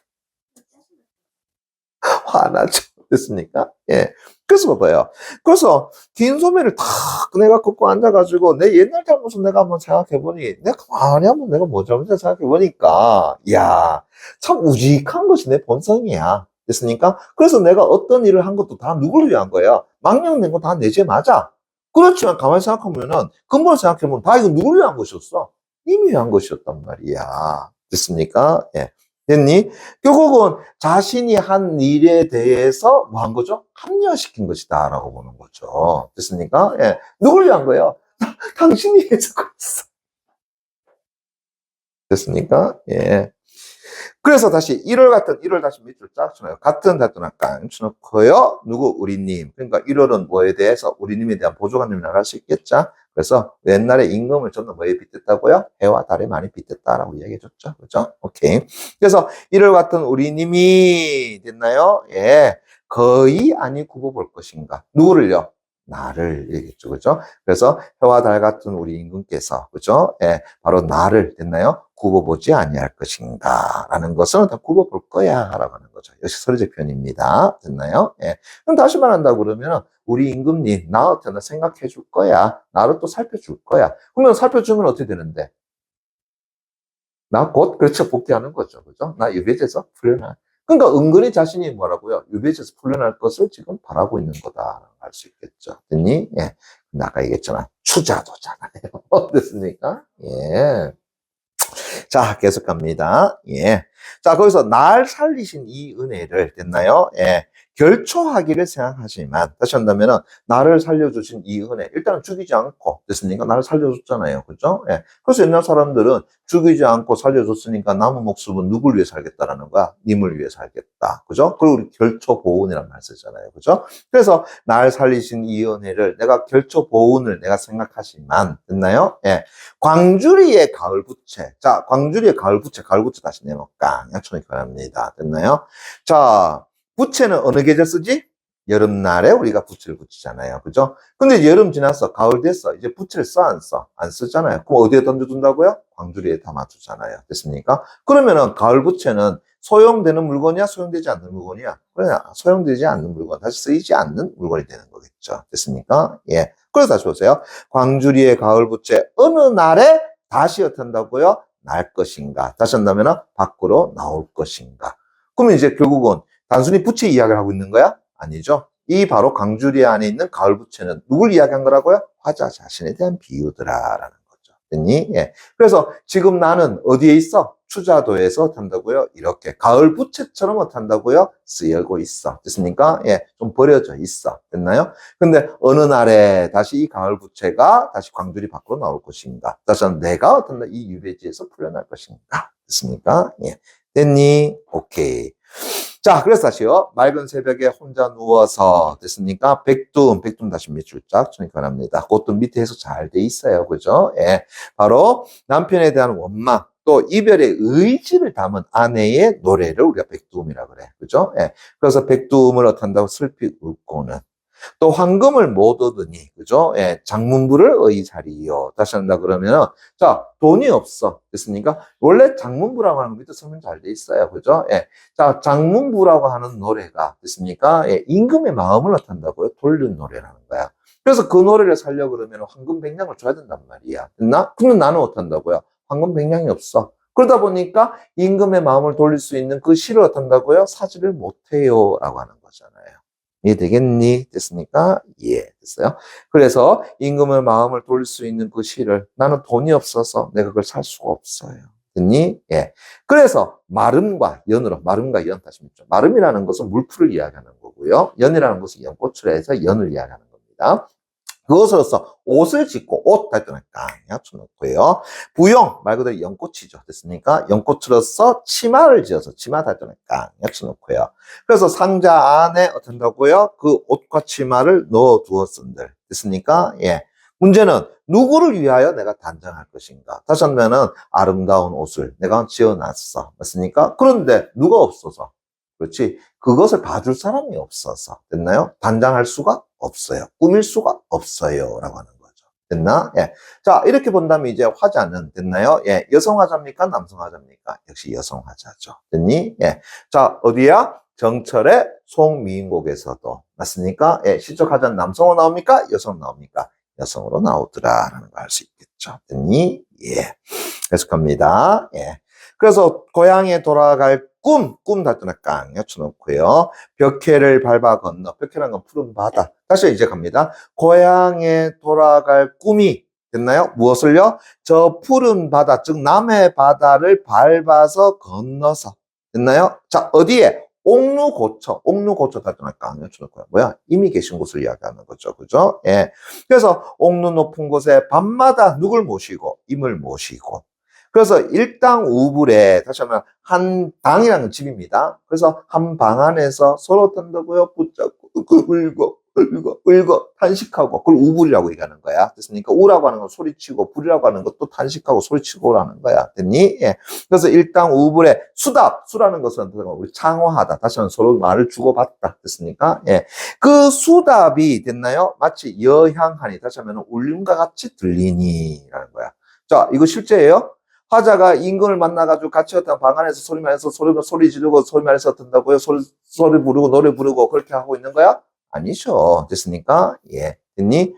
화나죠. 됐습니까? 예. 그래서 봐봐요. 그래서 긴 소매를 탁 내가 걷고 앉아가지고 내 옛날 잘못을 내가 한번 생각해보니 내가 가만히 한번 내가 뭐 잘못을 생각해보니까 이야 참 우직한 것이 내 본성이야. 됐습니까? 그래서 내가 어떤 일을 한 것도 다 누구를 위한 거야. 망령된 거 다 내 죄 맞아. 그렇지만 가만히 생각하면은 근본을 생각해보면 다 이거 누구를 위한 것이었어? 이미 위한 것이었단 말이야. 됐습니까? 예. 됐니? 결국은 자신이 한 일에 대해서 뭐 한 거죠? 합리화시킨 것이다 라고 보는 거죠. 됐습니까? 예. 누굴 위한 거예요? 당신이 해서 그랬어. 됐습니까? 예. 그래서 다시 1월 다시 밑줄 쫙 쳐놔요. 같은 달도나 깡 쳐놓고요. 누구? 우리님. 그러니까 1월은 뭐에 대해서? 우리님에 대한 보조관념이 나갈 수 있겠죠? 그래서 옛날에 임금을 저는 뭐에 빗댔다고요? 해와 달에 많이 빗댔다라고 이야기해줬죠. 그죠? 오케이. 그래서 1월 같은 우리님이 됐나요? 예. 거의 아니 굽어 볼 것인가. 누구를요? 나를 얘기했죠. 그죠? 그래서 해와 달 같은 우리 임금께서, 그죠? 예, 바로 나를, 됐나요? 굽어보지 아니할 것인가. 라는 것은 다 굽어볼 거야. 라고 하는 거죠. 역시 서류적 표현입니다. 됐나요? 예. 그럼 다시 말한다고 그러면, 우리 임금님, 나 어떻게 생각해 줄 거야. 나를 또 살펴줄 거야. 그러면 살펴주면 어떻게 되는데? 나 곧, 그렇죠. 복귀하는 거죠. 그죠? 나 유배지에서 풀려나. 그러니까 은근히 자신이 뭐라고요? 유배지에서 풀려날 것을 지금 바라고 있는 거다. 알 수 있겠죠. 됐니? 예. 근데 아까 얘기했잖아. 추자도잖아요. 됐습니까? 예. 자, 계속 갑니다. 예. 자, 거기서 날 살리신 이 은혜를 됐나요? 예. 결초하기를 생각하지만, 다시 한다면은, 나를 살려주신 이 은혜, 일단은 죽이지 않고, 됐습니까? 나를 살려줬잖아요. 그죠? 예. 그래서 옛날 사람들은 죽이지 않고 살려줬으니까 남은 목숨은 누굴 위해 살겠다라는 거야? 님을 위해 살겠다. 그죠? 그리고 우리 결초보은이라는 말 쓰잖아요. 그죠? 그래서 날 살리신 이 은혜를 내가 결초보은을 내가 생각하지만, 됐나요? 예. 광주리의 가을부채. 자, 광주리의 가을부채, 가을부채 다시 내놓을까? 약촌이 변합니다. 됐나요? 자, 부채는 어느 계절 쓰지? 여름날에 우리가 부채를 붙이잖아요. 그죠? 근데 이제 여름 지났어. 가을 됐어. 이제 부채를 써, 안 써? 안 쓰잖아요. 그럼 어디에 던져둔다고요? 광주리에 담아두잖아요. 됐습니까? 그러면은 가을 부채는 소용되는 물건이야? 소용되지 않는 물건이야? 그래, 소용되지 않는 물건. 다시 쓰이지 않는 물건이 되는 거겠죠. 됐습니까? 예. 그래서 다시 보세요. 광주리의 가을 부채 어느 날에 다시 어떤다고요? 날 것인가? 다시 한다면 밖으로 나올 것인가? 그러면 이제 결국은 단순히 부채 이야기를 하고 있는 거야? 아니죠. 이 바로 광주리 안에 있는 가을 부채는 누굴 이야기한 거라고요? 화자 자신에 대한 비유더라라는 거죠. 됐니? 예. 그래서 지금 나는 어디에 있어? 추자도에서 탄다고요? 이렇게 가을 부채처럼 어탄다고요? 쓰여고 있어. 됐습니까? 예. 좀 버려져 있어. 됐나요? 근데 어느 날에 다시 이 가을 부채가 다시 광주리 밖으로 나올 것인가? 다시 한번 내가 어떤 날 이 유배지에서 풀려날 것인가? 됐습니까? 예. 됐니? 오케이. 자, 그래서 다시요. 맑은 새벽에 혼자 누워서 됐습니까? 백둠 다시 몇 줄짝 전입합니다. 그것도 밑에 해서 잘 돼 있어요. 그죠? 예. 바로 남편에 대한 원망, 또 이별의 의지를 담은 아내의 노래를 우리가 백두음이라 그래. 그죠? 예. 그래서 백두음을 어떤다고 슬피 웃고는 또 황금을 못 얻으니, 그죠? 예, 장문부를 의사리요. 다시 한다 그러면, 자, 돈이 없어. 됐습니까? 원래 장문부라고 하는 거 밑에 설명 잘 돼 있어요. 그죠? 예. 자, 장문부라고 하는 노래가, 됐습니까? 예, 임금의 마음을 나타낸다고요? 돌린 노래라는 거야. 그래서 그 노래를 살려 그러면 황금 백냥을 줘야 된단 말이야. 됐나? 근데 나는 어떤다고요? 황금 백냥이 없어. 그러다 보니까 임금의 마음을 돌릴 수 있는 그 시를 어떤다고요? 사지를 못해요. 라고 하는 거잖아요. 이해되겠니? 됐습니까? 예, 됐어요. 그래서 임금의 마음을 돌릴 수 있는 그 시를 나는 돈이 없어서 내가 그걸 살 수가 없어요. 됐니? 예. 그래서 마름과 연으로, 마름과 연, 다시 묻죠. 마름이라는 것은 물풀을 이야기하는 거고요. 연이라는 것은 연꽃을 해서 연을 이야기하는 겁니다. 그것으로서 옷을 짓고 옷 달동을 깡 쳐놓고요. 부용 말 그대로 연꽃이죠. 됐습니까? 연꽃으로서 치마를 지어서 치마 달동을 깡 쳐놓고요. 그래서 상자 안에 어떤다고요? 그 옷과 치마를 넣어 두었은들. 됐습니까? 예. 문제는 누구를 위하여 내가 단장할 것인가? 다시 한번은 아름다운 옷을 내가 지어놨어. 맞습니까? 그런데 누가 없어서. 그렇지. 그것을 봐줄 사람이 없어서. 됐나요? 단장할 수가 없어요. 꾸밀 수가 없어요. 라고 하는 거죠. 됐나? 예. 자, 이렇게 본다면 이제 화자는, 됐나요? 예. 여성 화자입니까? 남성 화자입니까? 역시 여성 화자죠. 됐니? 예. 자, 어디야? 정철의 송미인곡에서도. 맞습니까? 예. 시적 화자는 남성으로 나옵니까? 여성으로 나옵니까? 여성으로 나오더라. 라는 걸 알 수 있겠죠. 됐니? 예. 계속합니다. 예. 그래서 고향에 돌아갈 꿈 달동에 깡 쳐놓고요. 벽해를 밟아 건너. 벽해라는 건 푸른 바다. 다시 이제 갑니다. 고향에 돌아갈 꿈이 됐나요? 무엇을요? 저 푸른 바다, 즉 남해 바다를 밟아서 건너서. 됐나요? 자, 어디에? 옥루고초 달동에 깡 쳐놓고요. 뭐야? 이미 계신 곳을 이야기하는 거죠. 그죠? 예. 그래서 옥루 높은 곳에 밤마다 누굴 모시고, 임을 모시고. 그래서 일당 우불에, 다시 하면 한 방이라는 건 집입니다. 그래서 한 방 안에서 서로 뜬다고요? 붙잡고, 울고, 울고, 탄식하고, 그걸 우불이라고 얘기하는 거야. 됐습니까? 우라고 하는 건 소리치고, 불이라고 하는 것도 탄식하고, 소리치고라는 거야. 됐니? 예. 그래서 일단 우불의 수라는 것은 우리 창화하다. 다시 한번 서로 말을 주고받다. 됐습니까? 예. 그 수답이 됐나요? 마치 여향하니, 다시 하면 울림과 같이 들리니라는 거야. 자, 이거 실제예요? 화자가 임금을 만나가지고 같이 어떤 방 안에서 소리만해서 소리 지르고 소리만해서 듣는다고요? 소리 부르고 노래 부르고 그렇게 하고 있는 거야? 아니죠. 됐습니까? 예. 됐니?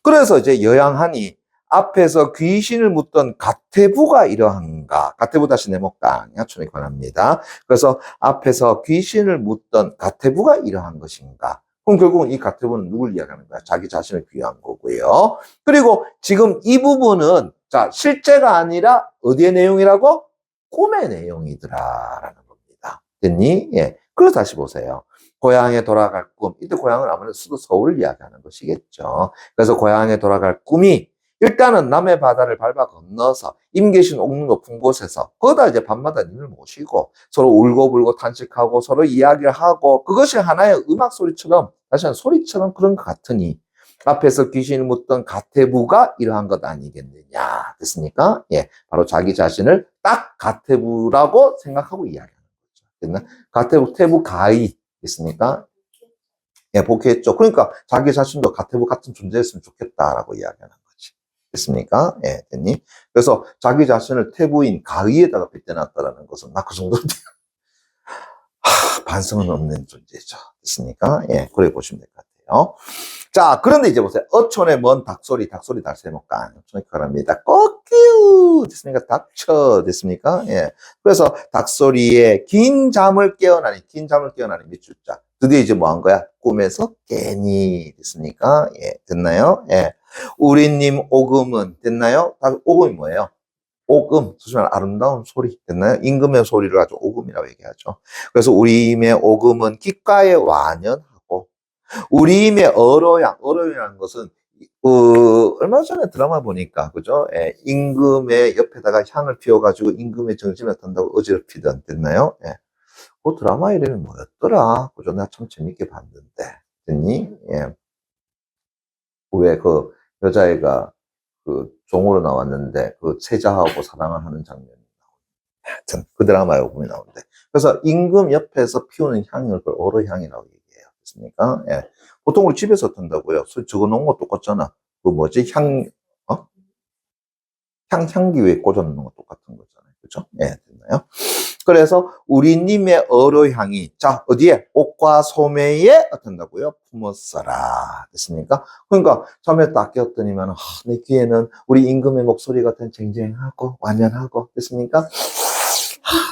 그래서 이제 여양하니 앞에서 귀신을 묻던 가태부가 이러한가? 가태부 다시 내목강 야촌에 관합니다. 그래서 앞에서 귀신을 묻던 가태부가 이러한 것인가? 그럼 결국은 이 가태부는 누굴 이야기하는 거야? 자기 자신을 비유한 거고요. 그리고 지금 이 부분은 자, 실제가 아니라 어디의 내용이라고? 꿈의 내용이더라라는 겁니다. 됐니? 예. 그래서 다시 보세요. 고향에 돌아갈 꿈. 이때 고향은 아무래도 수도 서울을 이야기하는 것이겠죠. 그래서 고향에 돌아갈 꿈이 일단은 남해 바다를 밟아 건너서 임 계신 옥류 높은 곳에서 거기다 이제 밤마다 님을 모시고 서로 울고불고 탄식하고 서로 이야기를 하고 그것이 하나의 음악 소리처럼 다시 한 소리처럼 그런 것 같으니 앞에서 귀신을 묻던 가태부가 이러한 것 아니겠느냐. 됐습니까? 예. 바로 자기 자신을 딱 가태부라고 생각하고 이야기하는 거죠. 됐나? 가태부, 태부 가의. 됐습니까? 예, 복귀했죠. 그러니까 자기 자신도 가태부 같은 존재였으면 좋겠다라고 이야기하는 거지. 됐습니까? 예, 됐니? 그래서 자기 자신을 태부인 가의에다가 빗대놨다라는 것은 나 그 정도는 반성은 없는 존재죠. 됐습니까? 예, 그래 보시면 될 것 같아요. 자, 그런데 이제 보세요. 어촌의 먼 닭소리 달새목간. 어촌의 가랍니다. 꺾이우! 됐습니까? 닥쳐. 됐습니까? 예. 그래서 닭소리에 긴 잠을 깨어나니 밑줄자. 드디어 이제 뭐 한 거야? 꿈에서 깨니. 됐습니까? 예. 됐나요? 예. 우리님 오금은, 됐나요? 오금이 뭐예요? 오금, 소중한 아름다운 소리. 됐나요? 임금의 소리를 아주 오금이라고 얘기하죠. 그래서 우리님의 오금은 귓가에 완연하고, 우리임의 어로양이라는 것은, 얼마 전에 드라마 보니까, 그죠? 예, 임금의 옆에다가 향을 피워가지고 임금의 정신을 탄다고 어지럽히던, 됐나요? 예. 그 드라마 이름이 뭐였더라? 그죠? 내가 참 재밌게 봤는데. 됐니? 예. 왜 그 여자애가 그 종으로 나왔는데, 그 세자하고 사랑을 하는 장면이 하여튼, 그 드라마에 보면 나오는데. 그래서 임금 옆에서 피우는 향을 그걸 어로향이라고 얘기해요. 됐습니까? 예. 보통 우리 집에서 든다고요. 적어 놓은 거 똑같잖아. 그 뭐지? 어? 향기 위에 꽂아 놓는 거 똑같은 거잖아요. 그죠? 예, 됐나요? 그래서 우리님의 어로향이, 자, 어디에? 옷과 소매에 어떤다고요? 품었어라. 됐습니까? 그러니까, 처음에 딱 꼈더니만, 내 귀에는 우리 임금의 목소리 같은 쟁쟁하고, 완연하고, 됐습니까?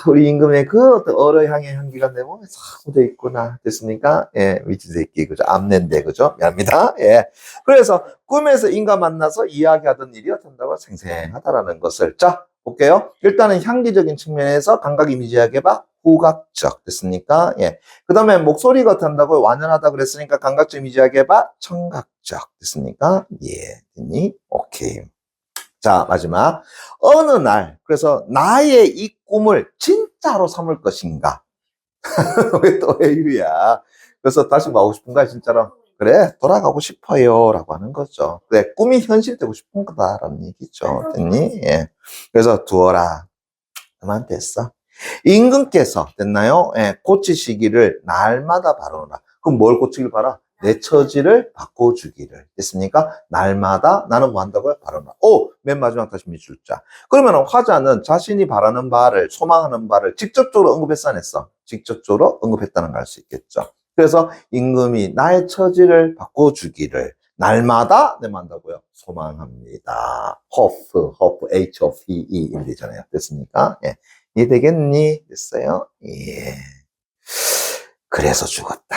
우리 임금의 그 어떤 어로향의 향기가 내 몸에 싹 묻어 있구나. 됐습니까? 예, 미친 새끼, 그죠? 암낸데, 그죠? 미안합니다. 예. 그래서 꿈에서 인과 만나서 이야기하던 일이 어떤다고 생생하다라는 것을. 자, 볼게요. 일단은 향기적인 측면에서 감각 이미지하게 봐. 후각적. 됐습니까? 예. 그 다음에 목소리가 어떤다고 완연하다 그랬으니까 감각적 이미지하게 봐. 청각적. 됐습니까? 예. 됐니? 오케이. 자, 마지막. 어느 날, 그래서 나의 이 꿈을 진짜로 삼을 것인가? 왜 또 회유야? 그래서 다시 뭐 하고 싶은가, 진짜로? 그래, 돌아가고 싶어요. 라고 하는 거죠. 그래, 꿈이 현실되고 싶은 거다라는 얘기죠. 됐니? 예. 그래서 두어라. 그만 됐어. 임금께서, 됐나요? 예, 고치시기를 날마다 바라노라. 그럼 뭘 고치길 바라? 내 처지를 바꿔주기를. 됐습니까? 날마다 나는 뭐 한다고요? 바라노라. 맨 마지막 다시 밑줄자. 그러면 화자는 자신이 바라는 바를, 소망하는 바를 직접적으로 언급했어, 안 했어? 직접적으로 언급했다는 걸 알 수 있겠죠. 그래서 임금이 나의 처지를 바꿔주기를 날마다 내뭐 한다고요? 소망합니다. hope, H-O-P-E 일리잖아요. 됐습니까? 예. 이해되겠니? 됐어요? 예. 그래서 죽었다.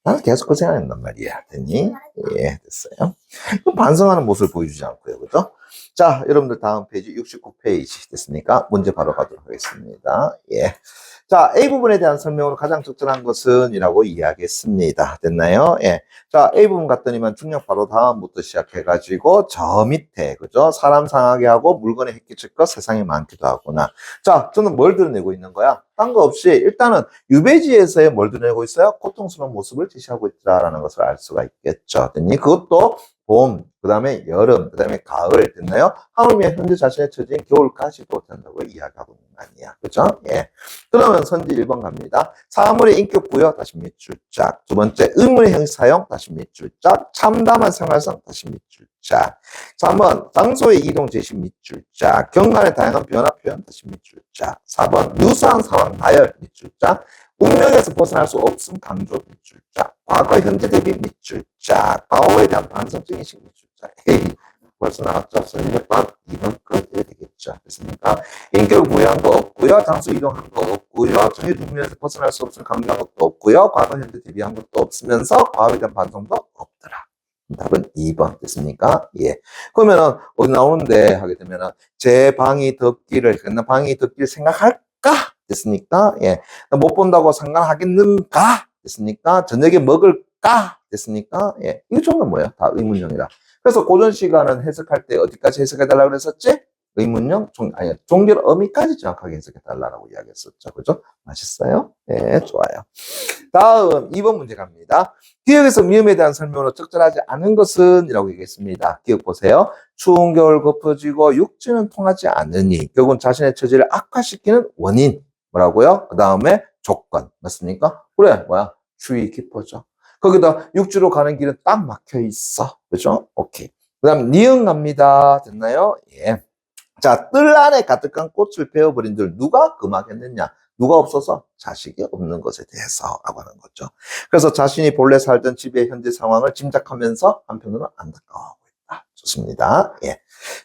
나는 계속 그 생각한단 말이야. 됐니? 예, 됐어요. 반성하는 모습을 보여주지 않고요. 그죠? 자, 여러분들 다음 페이지 69페이지 됐습니까? 문제 바로 가도록 하겠습니다. 예. 자, A 부분에 대한 설명으로 가장 적절한 것은 이라고 이야기했습니다. 됐나요? 예. 자, A 부분 갔더니만 중력 바로 다음부터 시작해가지고 저 밑에, 그죠? 사람 상하게 하고 물건에 해끼칠 것 세상에 많기도 하구나. 자, 저는 뭘 드러내고 있는 거야? 딴 거 없이 일단은 유배지에서의 뭘 드러내고 있어요? 고통스러운 모습을 제시하고 있다라는 것을 알 수가 있겠죠. 됐니? 그것도 봄, 그 다음에 여름, 그 다음에 가을, 됐나요? 하물며 현재 자신의 처지인 겨울까지도 된다고 이야기하고 있는 거 아니야. 그죠? 예. 그러면 선지 1번 갑니다. 사물의 인격 부여, 다시 밑줄짝. 두 번째, 의문의 형사용, 다시 밑줄짝. 참담한 생활성, 다시 밑줄짝. 3번, 장소의 이동 제시 밑줄짝. 경관의 다양한 변화 표현, 다시 밑줄짝. 4번, 유사한 상황 나열, 밑줄짝. 운명에서 벗어날 수 없음 강조 밑줄짝. 과거 현재 대비 밑줄짝. 과거에 대한 반성적 인식 밑줄짝. 에이, 벌써 나왔죠? 선지 몇 번? 2번 끝 이렇게 되겠죠. 됐습니까? 인격 부여한 거 없고요. 장소 이동한 거 없고요. 정해 운명에서 벗어날 수 없음 강조한 것도 없고요. 과거 현재 대비한 것도 없으면서 과거에 대한 반성도 없더라. 답은 2번 됐습니까? 예. 그러면은 어디 나오는데 하게 되면은 제 방이 덥기를 방이 덥기를 생각할까? 됐습니까? 예. 못 본다고 상관하겠는가? 됐습니까? 저녁에 먹을까? 됐습니까? 예. 이 정도는 뭐예요? 다 의문형이라. 그래서 고전 시간은 해석할 때 어디까지 해석해달라고 그랬었지? 의문형, 종결 어미까지 정확하게 해석해달라고 이야기했었죠. 그죠? 맛있어요? 네, 좋아요. 다음 2번 문제 갑니다. 기억에서 미음에 대한 설명으로 적절하지 않은 것은 이라고 얘기했습니다. 기억 보세요. 추운 겨울 걷어지고 육지는 통하지 않으니 결국은 자신의 처지를 악화시키는 원인 뭐라고요? 그 다음에 조건 맞습니까? 그래 뭐야? 추위 깊어져. 거기다 육지로 가는 길은 딱 막혀 있어. 그죠? 오케이. 그 다음 니은 갑니다. 됐나요? 예. 자, 뜰 안에 가득한 꽃을 베어버린들 누가 금하겠느냐? 누가 없어서? 자식이 없는 것에 대해서라고 하는 거죠. 그래서 자신이 본래 살던 집의 현재 상황을 짐작하면서 한편으로는 안타까워하고 있다. 좋습니다. 예.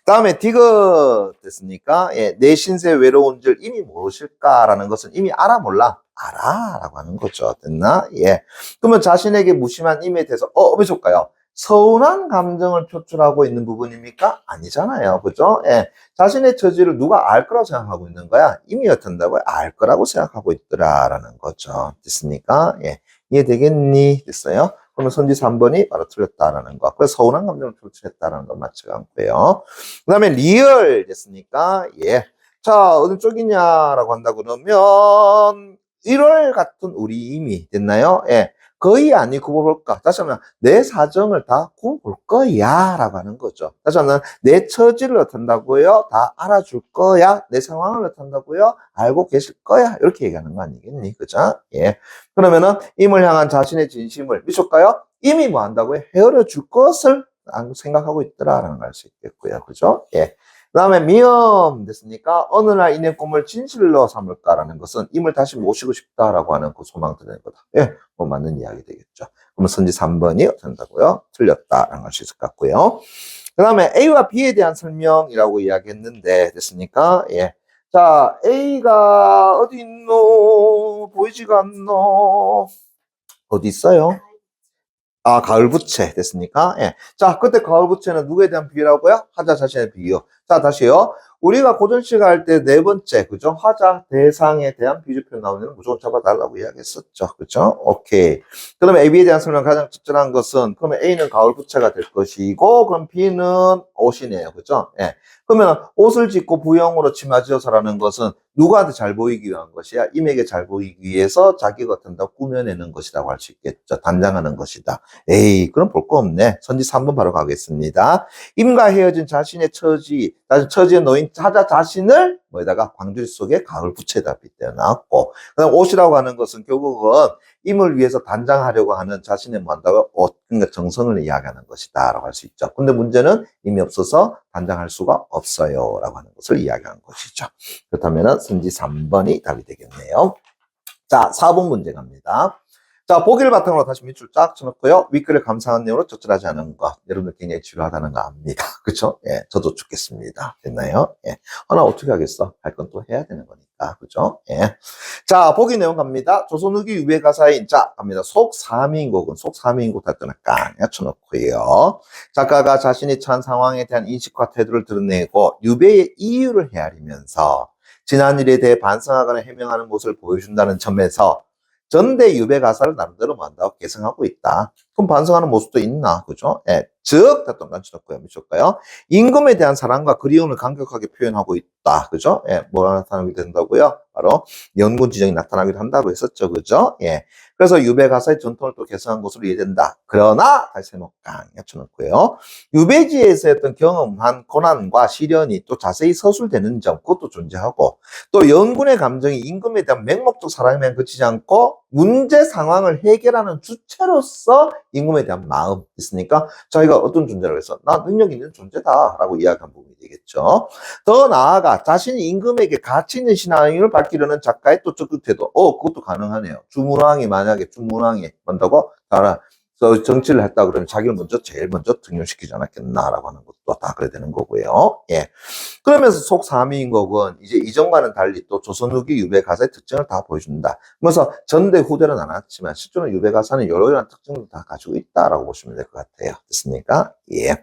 다음에 디귿 됐습니까? 예. 내 신세 외로운 줄 이미 모르실까라는 것은 이미 알아 몰라? 알아라고 하는 거죠. 됐나? 예. 그러면 자신에게 무심한 임에 대해서 왜 줄까요? 서운한 감정을 표출하고 있는 부분입니까? 아니잖아요. 그죠? 예. 자신의 처지를 누가 알 거라고 생각하고 있는 거야? 이미 어떤다고요? 알 거라고 생각하고 있더라라는 거죠. 됐습니까? 예. 이해되겠니? 됐어요? 그러면 선지 3번이 바로 틀렸다라는 거. 그래서 서운한 감정을 표출했다라는 거 맞지가 않고요. 그 다음에 리얼 됐습니까? 예. 자, 어느 쪽이냐라고 한다 그러면 1월 같은 우리 이미 됐나요? 예. 거의 안 입고 볼까? 다시 한번 내 사정을 다 구볼 거야 라고 하는 거죠. 다시 한번 내 처지를 어떤다고요? 다 알아줄 거야? 내 상황을 어떤다고요? 알고 계실 거야? 이렇게 얘기하는 거 아니겠니? 그죠? 예. 그러면은 임을 향한 자신의 진심을 미쳤까요? 이미 뭐 한다고요? 헤아려 줄 것을 생각하고 있더라라는 걸 알 수 있겠고요. 그죠? 예. 그 다음에 미음 됐습니까? 어느 날 이내 꿈을 진실로 삼을까라는 것은 임을 다시 모시고 싶다라고 하는 그 소망 드는 거다. 예, 뭐 맞는 이야기 되겠죠. 그러면 선지 3번이 된다고요? 틀렸다라는 걸 수 있을 것 같고요. 그 다음에 A와 B에 대한 설명이라고 이야기했는데 됐습니까? 예. 자, A가 어디 있노? 보이지가 않노? 어디 있어요? 아, 가을 부채 됐습니까? 예. 자, 그때 가을 부채는 누구에 대한 비유라고요? 화자 자신의 비유. 자, 다시요. 우리가 고전시가 할 때 네 번째, 그죠? 화자 대상에 대한 비유표 나오면 무조건 잡아달라고 이야기했었죠. 그죠? 오케이. 그러면 AB에 대한 설명 가장 적절한 것은, 그러면 A는 가을 부채가 될 것이고, 그럼 B는 옷이네요. 그죠? 예. 그러면 옷을 짓고 부형으로 치마 지어서라는 것은 누구한테 잘 보이기 위한 것이야? 임에게 잘 보이기 위해서 자기가 어떤다 꾸며내는 것이라고 할 수 있겠죠. 단장하는 것이다. 에이, 그럼 볼 거 없네. 선지 3번 바로 가겠습니다. 임과 헤어진 자신의 처지에 놓인 자자 자신을 뭐에다가 광주리 속에 가을 부채에다 빗대어 놨고, 그다음 옷이라고 하는 것은 결국은 임을 위해서 단장하려고 하는 자신의 뭐한다고 옷, 그러니까 정성을 이야기하는 것이다라고 할 수 있죠. 근데 문제는 임이 없어서 단장할 수가 없어요라고 하는 것을 이야기하는 것이죠. 그렇다면 선지 3번이 답이 되겠네요. 자, 4번 문제 갑니다. 자, 보기를 바탕으로 다시 밑줄 쫙 쳐놓고요. 윗글을 감상한 내용으로 적절하지 않은 것. 여러분들 굉장히 지루하다는 거 압니다. 그쵸? 예, 저도 죽겠습니다. 됐나요? 예. 나 어떻게 하겠어? 할 건 또 해야 되는 거니까. 그죠? 예. 자, 보기 내용 갑니다. 조선 후기 유배 가사인 자 갑니다. 속 3인곡은 속 3인곡 달거나 깡 쳐놓고요. 작가가 자신이 처한 상황에 대한 인식과 태도를 드러내고 유배의 이유를 헤아리면서 지난 일에 대해 반성하거나 해명하는 모습을 보여준다는 점에서 전대 유배 가사를 나름대로 만다고 개성하고 있다. 그럼 반성하는 모습도 있나? 그죠? 예. 즉, 다 동간 쳐놓고요. 미쳤고요. 임금에 대한 사랑과 그리움을 강력하게 표현하고 있다. 그죠? 예. 뭐가 나타나게 된다고요? 바로 연군 지정이 나타나기도 한다고 했었죠. 그죠? 예. 그래서 유배 가사의 전통을 또 개성한 것으로 이해된다. 그러나, 다시 세목강 쳐놓고요. 유배지에서 했던 경험한 고난과 시련이 또 자세히 서술되는 점, 그것도 존재하고, 또 연군의 감정이 임금에 대한 맹목적 사랑에만 그치지 않고 문제 상황을 해결하는 주체로서 임금에 대한 마음 있으니까 자기가 어떤 존재라고 해서 나 능력 있는 존재다라고 이야기한 부분이 되겠죠. 더 나아가 자신이 임금에게 가치 있는 신앙을 밝히려는 작가의 또 적극 태도, 그것도 가능하네요. 주문왕이 만약에 주문왕이 뭔다고 알아. 정치를 했다 그러면 자기를 제일 먼저 등용시키지 않았겠나라고 하는 것도 다 그래 되는 거고요. 예. 그러면서 속 3위인곡은 이제 이전과는 달리 또 조선 후기 유배 가사의 특징을 다 보여준다. 그래서 전대 후대는 안 왔지만 실제로 유배 가사는 여러 가지 특징을 다 가지고 있다라고 보시면 될 것 같아요. 됐습니까? 예.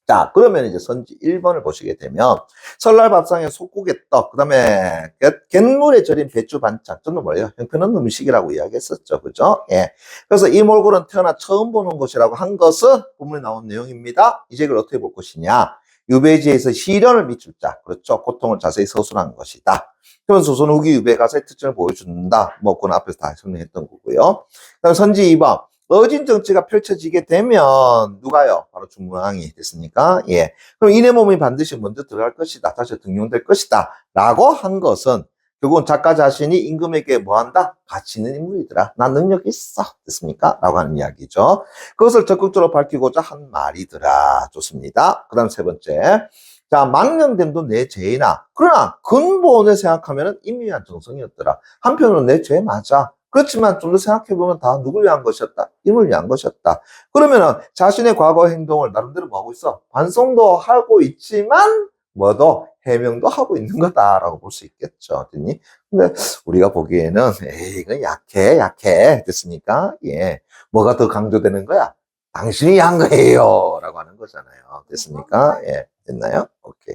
자, 그러면 이제 선지 1번을 보시게 되면 설날 밥상에 속국의 떡, 그 다음에 갯물에 절인 배추 반찬, 저는 뭐예요? 형편없는 음식이라고 이야기했었죠. 그죠? 예. 그래서 이 몰골은 태어나 처음 보는 것이라고 한 것은 본문에 나온 내용입니다. 이제 이걸 어떻게 볼 것이냐? 유배지에서 시련을 미칠 자, 그렇죠? 고통을 자세히 서술한 것이다. 그러면서 조선 후기 유배 가사의 특징을 보여준다. 뭐, 그건 앞에서 다 설명했던 거고요. 그다음 선지 2번. 어진 정치가 펼쳐지게 되면 누가요? 바로 중문왕이 됐으니까 예. 그럼 이내 몸이 반드시 먼저 들어갈 것이다. 다시 등용될 것이다. 라고 한 것은 결국은 작가 자신이 임금에게 뭐 한다? 가치 있는 인물이더라. 나 능력 있어. 됐습니까? 라고 하는 이야기죠. 그것을 적극적으로 밝히고자 한 말이더라. 좋습니다. 그 다음 세 번째. 자, 망령됨도 내 죄이나. 그러나 근본을 생각하면 인미한 정성이었더라. 한편으로는 내 죄 맞아. 그렇지만 좀 더 생각해보면 다 누굴 위한 것이었다? 임을 위한 것이었다. 그러면은 자신의 과거 행동을 나름대로 뭐 하고 있어? 반성도 하고 있지만 뭐도 해명도 하고 있는 거다라고 볼 수 있겠죠. 됐니? 근데 우리가 보기에는 에이 이건 약해 됐습니까? 예. 뭐가 더 강조되는 거야? 당신이 한 거예요 라고 하는 거잖아요. 됐습니까? 예. 됐나요? 오케이.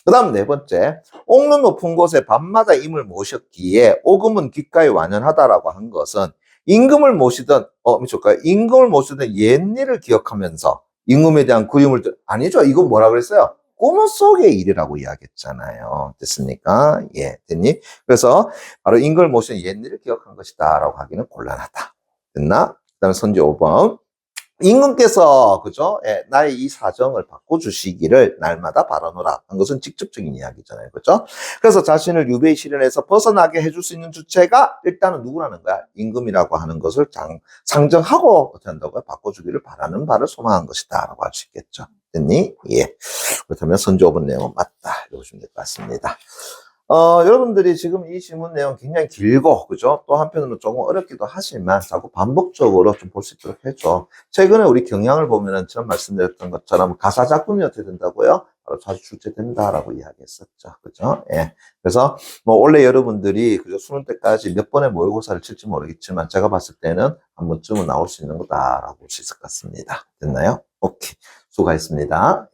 그 다음 네 번째, 옥는 높은 곳에 밤마다 임을 모셨기에 오금은 귓가에 완연하다라고 한 것은 임금을 모시던 임금을 모시던 옛일을 기억하면서 임금에 대한 그리움을 아니죠. 이건 뭐라 그랬어요? 꿈속의 일이라고 이야기했잖아요. 됐습니까? 예, 됐니? 그래서 바로 임금을 모시던 옛일을 기억한 것이다라고 하기는 곤란하다. 됐나? 그 다음에 선지 5번. 임금께서 그죠? 예, 나의 이 사정을 바꿔주시기를 날마다 바라노라 한 것은 직접적인 이야기잖아요. 그죠? 그래서 자신을 유배의 시련에서 벗어나게 해줄 수 있는 주체가 일단은 누구라는 거야? 임금이라고 하는 것을 상정하고 어떻게 한다고요? 바꿔주기를 바라는 바를 소망한 것이다 라고 할 수 있겠죠. 됐니? 예. 그렇다면 선지 5번 내용은 맞다. 이렇게 보시면 될 것 같습니다. 여러분들이 지금 이 질문 내용 굉장히 길고, 그죠? 또 한편으로 조금 어렵기도 하지만 자꾸 반복적으로 좀 볼 수 있도록 해줘. 최근에 우리 경향을 보면은 처음 말씀드렸던 것처럼 가사 작품이 어떻게 된다고요? 바로 자주 출제된다라고 이야기했었죠. 그죠? 예. 그래서 뭐 원래 여러분들이 그죠? 수능 때까지 몇 번의 모의고사를 칠지 모르겠지만 제가 봤을 때는 한 번쯤은 나올 수 있는 거다라고 볼 수 있을 것 같습니다. 됐나요? 오케이. 수고하셨습니다.